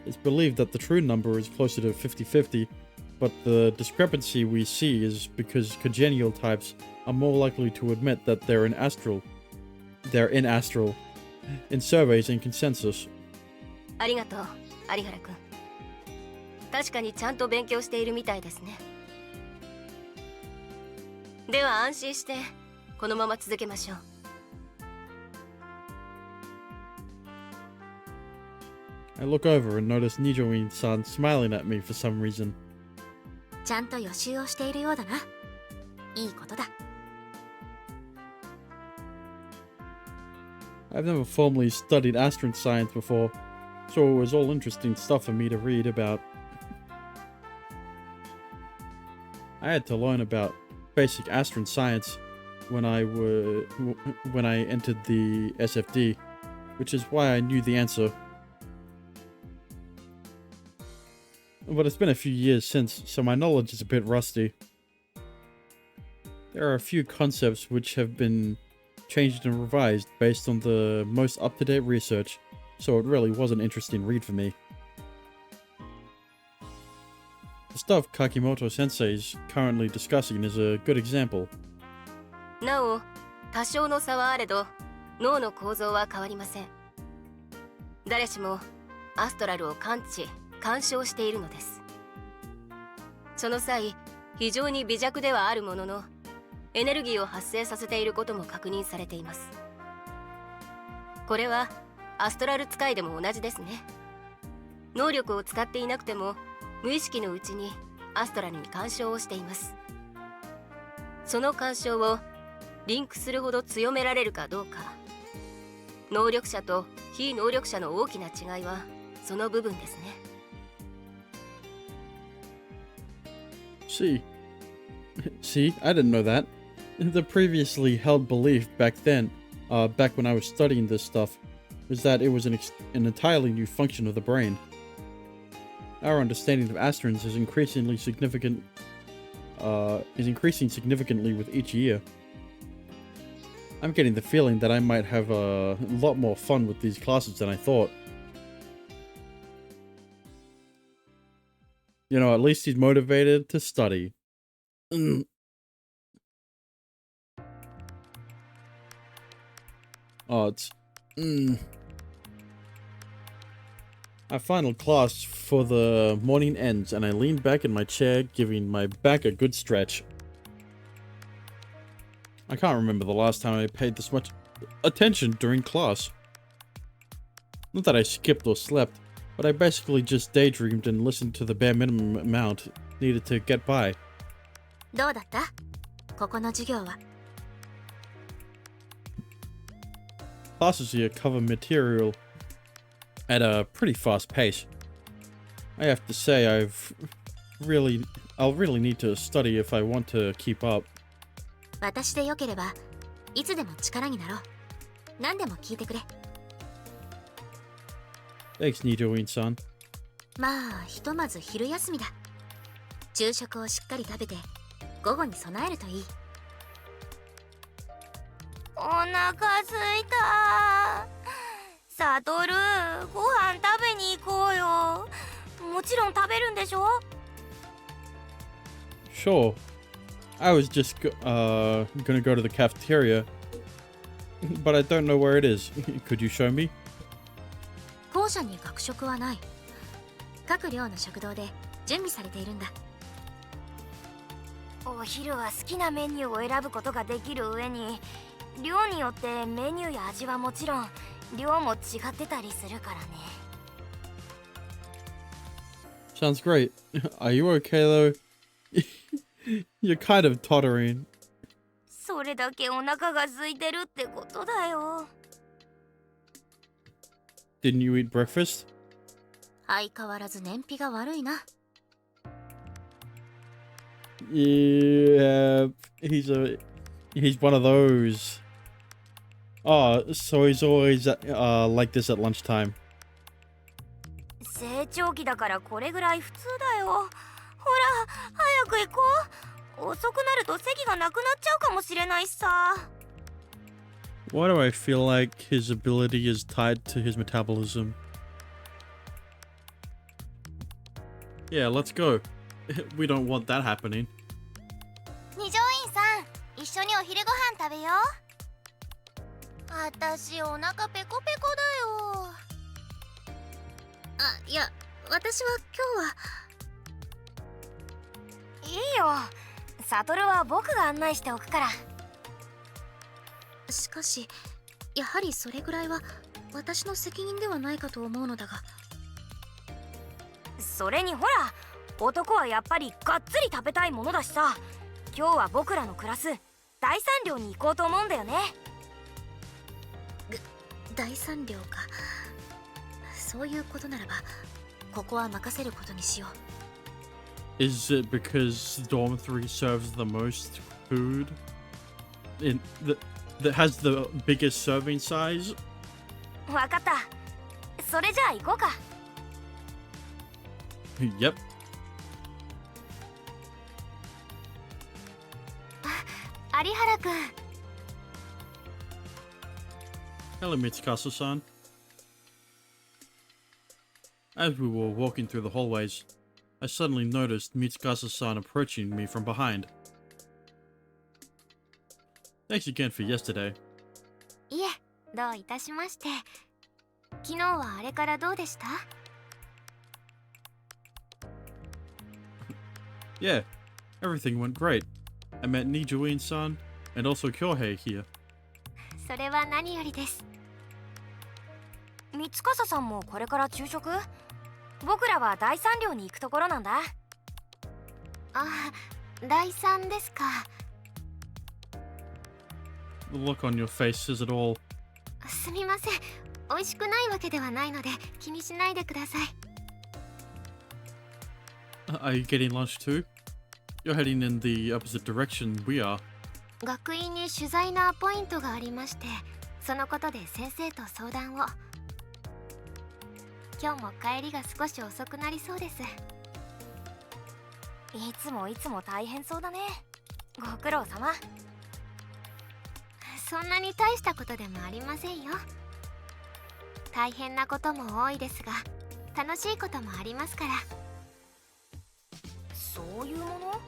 It's believed that the true number is closer to 50-50, but the discrepancy we see is because congenial types are more likely to admit that they're in astral in surveys and consensus. ありがとう、有原くん。確かにちゃんと勉強しているみたいですね。では安心してこのまま続けましょう。I look over and notice Nijoin-san smiling at me for some reason. ちゃんと予習をしているようだな。いいことだ。I've never formally studied Astron science before, so it was all interesting stuff for me to read about. I had to learn about basic Astron science when I entered the SFD, which is why I knew the answer. But it's been a few years since, so my knowledge is a bit rusty. There are a few concepts which have been changed and revised based on the most up-to-date research, so it really was an interesting read for me. The stuff Kakimoto-sensei is currently discussing is a good example. なお、多少の差はあれど、脳の構造は変わりません。誰しもアストラルを感知、干渉しているのです。その際、非常に微弱ではあるものの、エネルギーを発生させていることも確認されています。これはアストラル使いでも同じですね。能力を使っていなくても無意識のうちにアストラルに干渉をしています。その干渉をリンクするほど強められるかどうか。能力者と非能力者の大きな違いはその部分ですね。See, I didn't know that. The previously held belief back then, back when I was studying this stuff, was that it was an entirely new function of the brain. Our understanding of Astrons is increasing significantly with each year. I'm getting the feeling that I might have a lot more fun with these classes than I thought. You know, at least he's motivated to study. Oh, it's... Our final class for the morning ends, and I lean back in my chair, giving my back a good stretch. I can't remember the last time I paid this much attention during class. Not that I skipped or slept, but I basically just daydreamed and listened to the bare minimum amount needed to get by. どうだった？ここの授業は。Classes here cover material at a pretty fast pace. I have to say I'll really need to study if I want to keep up. 私でよければいつでも力になろう。何でも聞いてくれ。Thanks, Nijoin-san. まあひとまず昼休みだ。昼食をしっかり食べて午後に備えるといい。お腹すいた。サトル、ご飯食べに行こうよ。もちろん食べるんでしょ？ Sure. I was just gonna go to the cafeteria, but I don't know where it is. Could you show me? 校舎に学食はない。各寮の食堂で準備されているんだ。お昼は好きなメニューを選ぶことができる上に、寮によってメニューや味はもちろん量も違ってたりするからね。 Sounds great. Are you okay though? You're kind of tottering. それだけお腹が空いてるってことだよ。 Didn't you eat breakfast? 相変わらず燃費が悪いな。Yeah, he's one of those. Oh, so he's always like this at lunchtime. 成長期だからこれぐらい普通だよ。ほら、早く行こう。遅くなると席がなくなっちゃうかもしれないしさ。 Why do I feel like his ability is tied to his metabolism? Yeah, let's go. We don't want that happening. 二条院さん、一緒にお昼ご飯食べよう。あたしお腹ペコペコだよ。あ、いや、私は今日は。いいよ。サトルは僕が案内しておくから。しかし、やはりそれぐらいは私の責任ではないかと思うのだが。それにほら、男はやっぱりがっつり食べたいものだしさ。今日は僕らの暮らす第三寮に行こうと思うんだよね。第三寮か。そういうことならばここは任せることにしよう。 Is it because Dorm 3 serves the most food? That has the biggest serving size? わかった。それじゃあ行こうか。Yep. 有原くん。 Hello, Mitsukasa-san. As we were walking through the hallways, I suddenly noticed Mitsukasa-san approaching me from behind. Thanks again for yesterday. いえ、どういたしまして。昨日はあれからどうでした？ Yeah, everything went great. I met Nijuin-san and also Kyohei here. それは何よりです。三笠さんもこれから昼食？僕らは第三寮に行くところなんだ。あ、第三ですか。 The look on your face says it all. すみません。美味しくないわけではないので気にしないでください。 Are you getting lunch too? You're heading in the opposite direction we are. 学院に取材のアポイントがありまして、そのことで先生と相談を。今日も帰りが少し遅くなりそうです。いつも大変そうだね。ご苦労様。そんなに大したことでもありませんよ。大変なことも多いですが、楽しいこともありますから。そういうもの？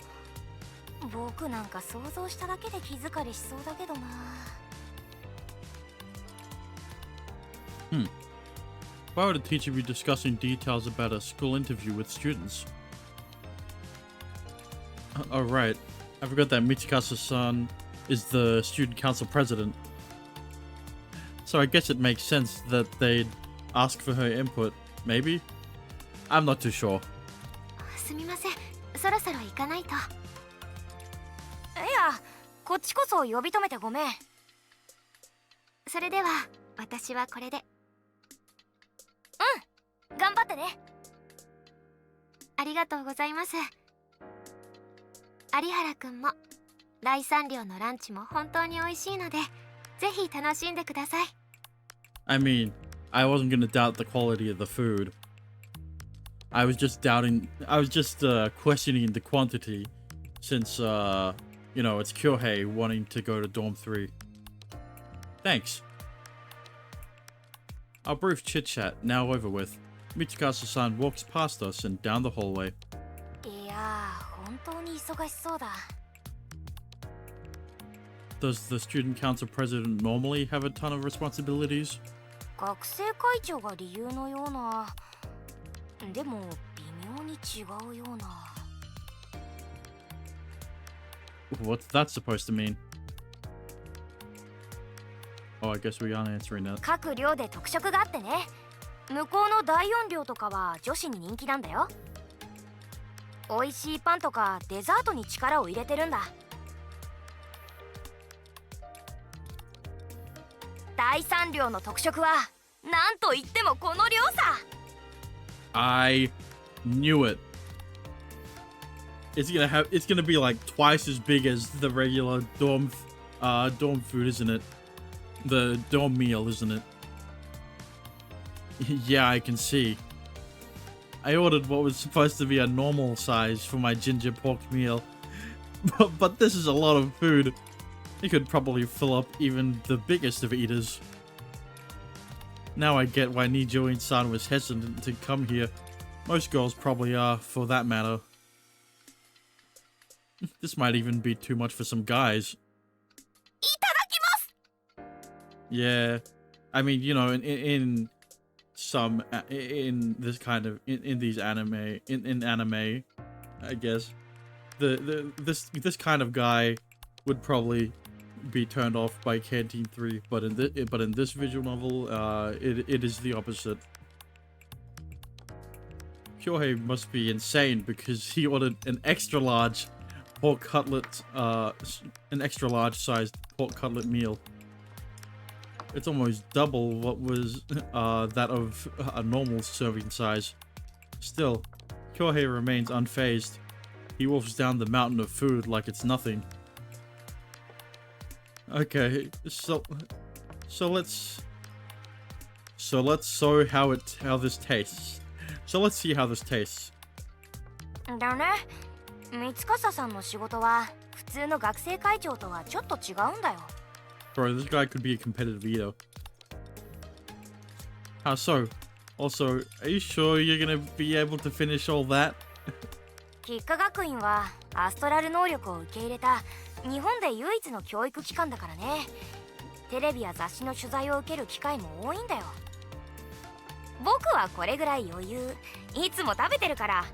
僕なんか想像しただけで気疲れしそうだけどな。Why would a teacher be discussing details about a school interview with students? Oh, right. I forgot that Mitsukasa-san is the student council president. So I guess it makes sense that they'd ask for her input, maybe? I'm not too sure. すみません、そろそろ行かないと。いや、こっちこそ呼び止めてごめん。それでは私はこれで。頑張ってね。ありがとうございます。有原くんも大三寮のランチも本当に美味しいので、ぜひ楽しんでください。I mean, I wasn't gonna doubt the quality of the food. I was just questioning the quantity since, it's Kyohei wanting to go to Dorm 3. Thanks. Our brief chit-chat now over with, Mitsukasa-san walks past us and down the hallway. いやー、本当に忙しそうだ。Does the student council president normally have a ton of responsibilities? 学生会長が理由のような。でも微妙に違うような。What's that supposed to mean? Oh, I guess we aren't answering that. 各寮で特色があってね。向こうの第4寮とかは女子に人気なんだよ。美味しいパンとかデザートに力を入れてるんだ。第3寮の特色はなんといってもこの寮さ。I knew it. It's gonna be like twice as big as the regular dorm food, isn't it? The dorm meal, isn't it? Yeah, I can see. I ordered what was supposed to be a normal size for my ginger pork meal, but this is a lot of food. It could probably fill up even the biggest of eaters. Now I get why Nijo-san was hesitant to come here. Most girls probably are, for that matter. This might even be too much for some guys. Yeah, I mean, in some in this kind of in these anime in anime, I guess this kind of guy would probably be turned off by Canteen 3, but in this visual novel, it is the opposite. Kyohei must be insane because he ordered an extra large pork cutlet, an extra large sized pork cutlet meal. It's almost double what was that of a normal serving size. Still, Kyohei remains unfazed. He wolfs down the mountain of food like it's nothing. Okay, so let's show how this tastes. So let's see how this tastes. だね。三笠さんの仕事は普通の学生会長とはちょっと違うんだよ。Bro, this guy could be a competitive eater. How so? Also, are you sure you're gonna be able to finish all that? 吉華学院はアストラル能力を受け入れた日本で唯一の教育機関だからね。テレビや雑誌の取材を受ける機会も多いんだよ。僕はこれぐらい余裕。いつも食べてるから、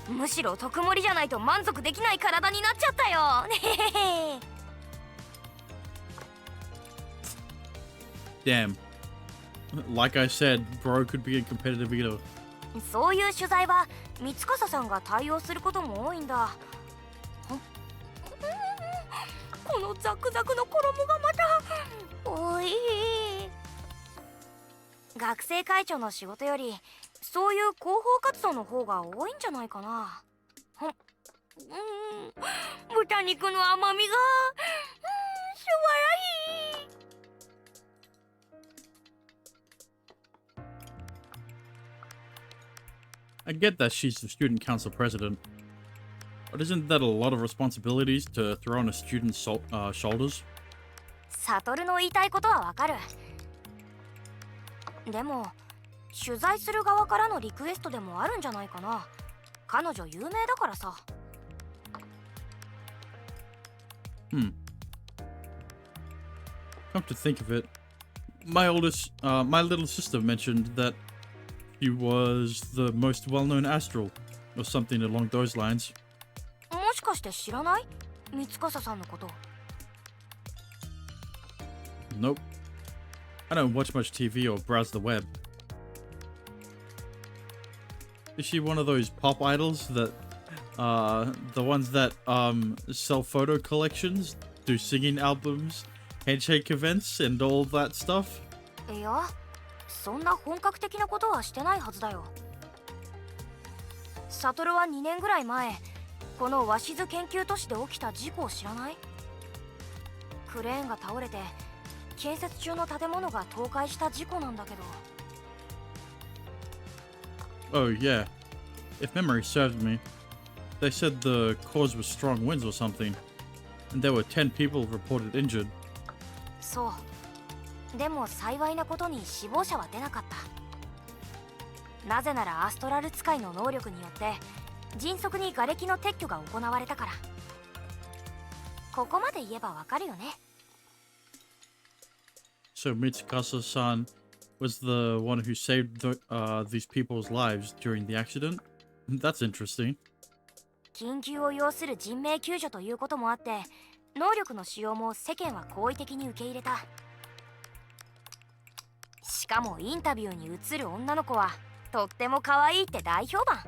むしろ特盛りじゃないと満足できない体になっちゃったよ。ねへへ。Damn. Like I said, bro could be a competitive eater. そういう取材は三笠さんが対応することも多いんだ。このザクザクの衣がまたおいしい。学生会長の仕事よりそういう広報活動の方が多いんじゃないかな。豚肉の甘みが素晴らしい。I get that she's the student council president, but isn't that a lot of responsibilities to throw on a student's shoulders? サトルの言いたいことはわかる。でも取材する側からのリクエストでもあるんじゃないかな。彼女有名だからさ。Hmm. Come to think of it, my little sister mentioned that he was the most well-known astral, or something along those lines. もしかして知らない？三司さんのこと。Nope. I don't watch much TV or browse the web. Is she one of those pop idols that, the ones that, sell photo collections, do singing albums, handshake events, and all that stuff? いや、そんな本格的なことはしてないはずだよ。サトルは2年ぐらい前、この鷲津研究都市で起きた事故を知らない？クレーンが倒れて建設中の建物が倒壊した事故なんだけど。Oh, yeah. If memory serves me, they said the cause was strong winds or something, and there were 10 people reported injured. そう。でも幸いなことに死亡者は出なかった。なぜならアストラル使いの能力によって迅速に瓦礫の撤去が行われたから。ここまで言えばわかるよね。So Mitsukasa-san was the one who saved these people's lives during the accident? That's interesting. 緊急を要する人命救助ということもあって、能力の使用も世間は好意的に受け入れた。しかもインタビューに映る女の子はとっても可愛いって大評判。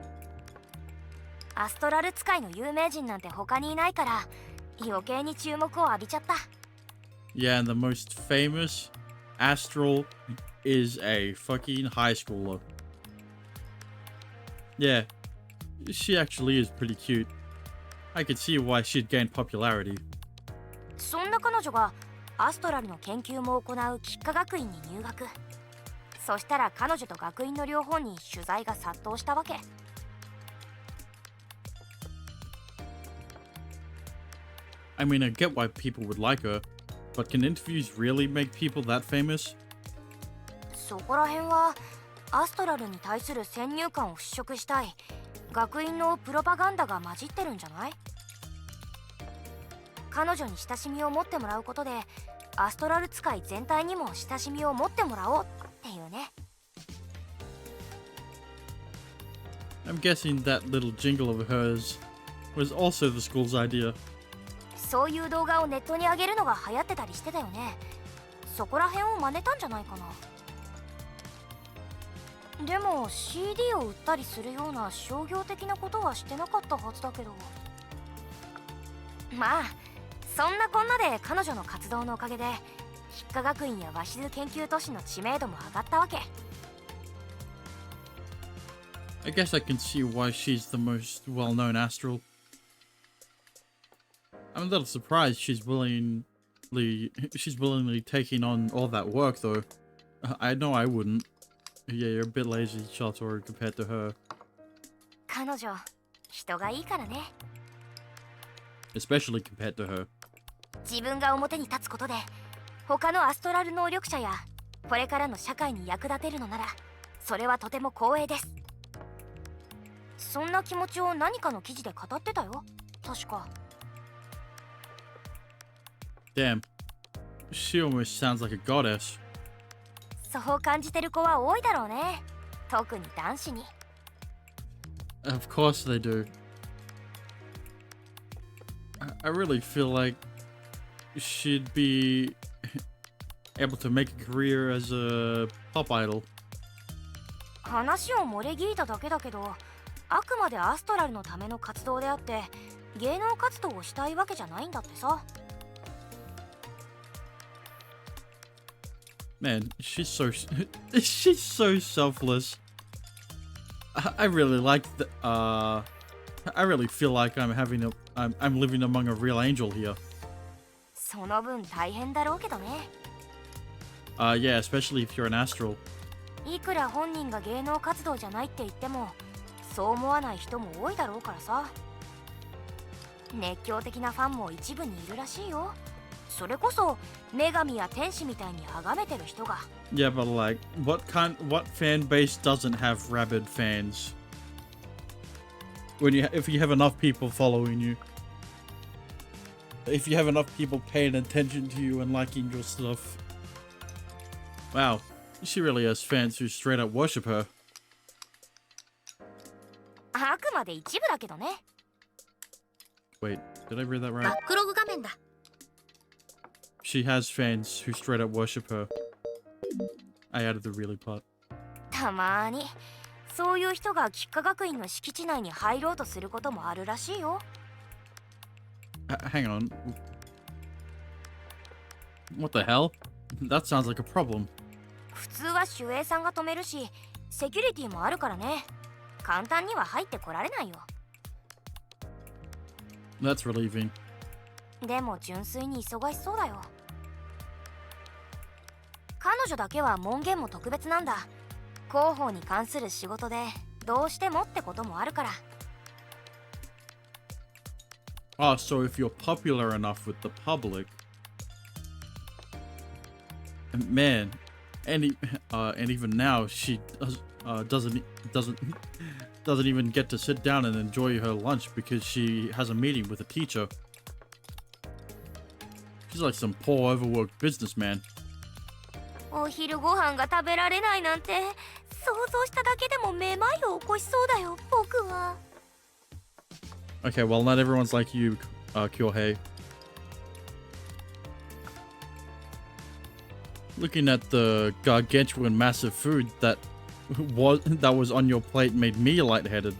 アストラル使いの有名人なんて他にいないから余計に注目を浴びちゃった。 Yeah, and the most famous astral is a fucking high schooler. Yeah, she actually is pretty cute. I could see why she'd gain popularity. そんな彼女がアストラルの研究も行う吉科学院に入学。そしたら彼女と学院の両方に取材が殺到したわけ。I mean, I get why people would like her, but can interviews really make people that famous? そこら辺はアストラルに対する先入観を払拭したい学院のプロパガンダが混じってるんじゃない？彼女に親しみを持ってもらうことでアストラル使い全体にも親しみを持ってもらおうっていうね。 I'm guessing that little jingle of hers was also the school's idea. そういう動画をネットに上げるのが流行ってたりしてたよね。そこら辺を真似たんじゃないかな。でも CD を売ったりするような商業的なことはしてなかったはずだけど。まあそんなこんなで彼女の活動のおかげで吉科学院や鷲津研究都市の知名度も上がったわけ。 I guess I can see why she's the most well-known astral. I'm a little surprised she's willingly taking on all that work, though. I know I wouldn't. Yeah, you're a bit lazy, Shaltor, compared to her. 彼女人がいいからね。 Especially compared to her. 自分が表に立つことで他のアストラル能力者やこれからの社会に役立てるのならそれはとても光栄です。そんな気持ちを何かの記事で語ってたよ確か。 Damn. She almost sounds like a goddess. そう感じてる子は多いだろうね。特に男子に。 Of course they do. I really feel like she'd be able to make a career as a pop idol. 話を漏れ聞いただけだけどあくまでアストラルのための活動であって芸能活動をしたいわけじゃないんだってさ。 Man, she's so selfless. I really like the I really feel like I'm living among a real angel here. その分大変だろうけどね。 Yeah, especially if you're an astral. いくら本人が芸能活動じゃないって言ってもそう思わない人も多いだろうからさ。熱狂的なファンも一部にいるらしいよ。それこそ女神や天使みたいに崇めてる人が。 Yeah, but like, what fan base doesn't have rabid fans? If you have enough people following you, if you have enough people paying attention to you and liking your stuff. Wow, she really has fans who straight up worship her. あくまで一部だけどね。 Wait, did I read that バ right? ックログ画面だ。 She has fans who straight up worship her. I added the really part. たまーにそういう人が菊花学院の敷地内に入ろうとすることもあるらしいよ。 Hang on. What the hell? That sounds like a problem. 普通は守衛さんが止めるし、セキュリティもあるからね。簡単には入ってこられないよ。 That's relieving. でも純粋に忙しそうだよ。彼女だけは門限も特別なんだ。広報に関する仕事でどうしてもってこともあるから。 Oh, so if you're popular enough with the public, man, and even now she doesn't even get to sit down and enjoy her lunch because she has a meeting with a teacher. She's like some poor, overworked businessman. お昼ご飯が食べられないなんて想像しただけでもめまいを起こしそうだよ、僕は。 Okay, well, not everyone's like you, Kyohei. Looking at the gargantuan massive food that was on your plate made me lightheaded.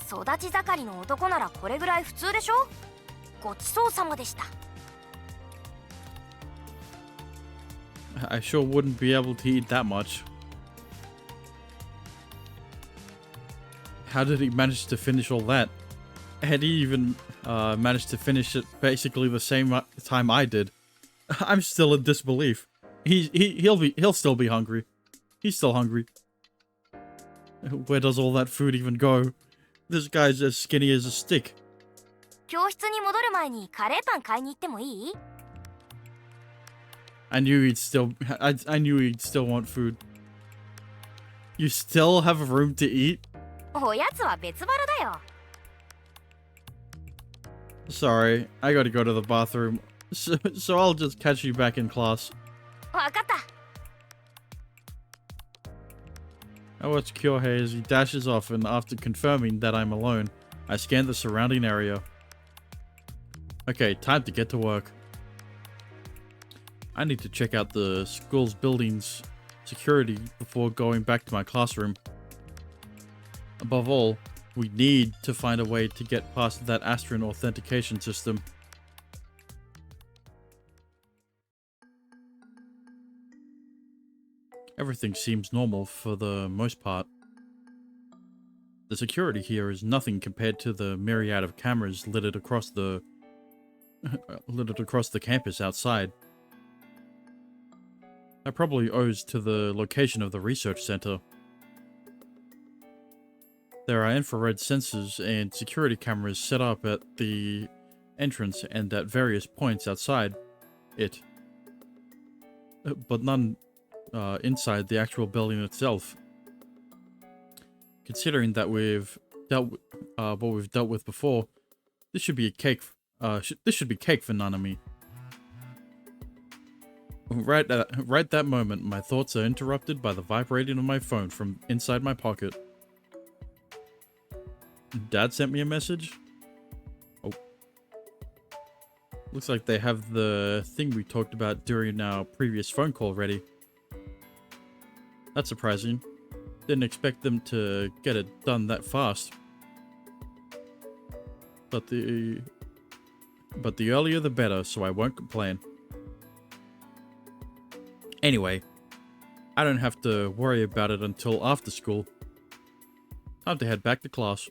育ち盛りの男ならこれぐらい普通でしょ。ごちそうさまでした。 I sure wouldn't be able to eat that much. How did he manage to finish all that? Had he even managed to finish it basically the same time I did? I'm still in disbelief. He'll still be hungry. He's still hungry. Where does all that food even go? This guy's as skinny as a stick. 教室に戻る前にカレーパン買いに行ってもいい？ I knew he'd still want food. You still have room to eat? おやつは別腹だよ。 Sorry, I gotta go to the bathroom. So I'll just catch you back in class. わかった。 I watch Kyohei as he dashes off, and after confirming that I'm alone, I scan the surrounding area. Okay, time to get to work. I need to check out the school's building's security before going back to my classroom. Above all, we need to find a way to get past that Astron authentication system. Everything seems normal for the most part. The security here is nothing compared to the myriad of cameras littered across the campus outside. That probably owes to the location of the research center. There are infrared sensors and security cameras set up at the entrance and at various points outside it, but none inside the actual building itself. Considering that we've dealt what we've dealt with before, this should be cake for Nanami. Right that moment, my thoughts are interrupted by the vibrating of my phone from inside my pocket. Dad sent me a message? Oh. Looks like they have the thing we talked about during our previous phone call ready. That's surprising. Didn't expect them to get it done that fast. But the earlier the better, so I won't complain. Anyway, I don't have to worry about it until after school. Time to head back to class.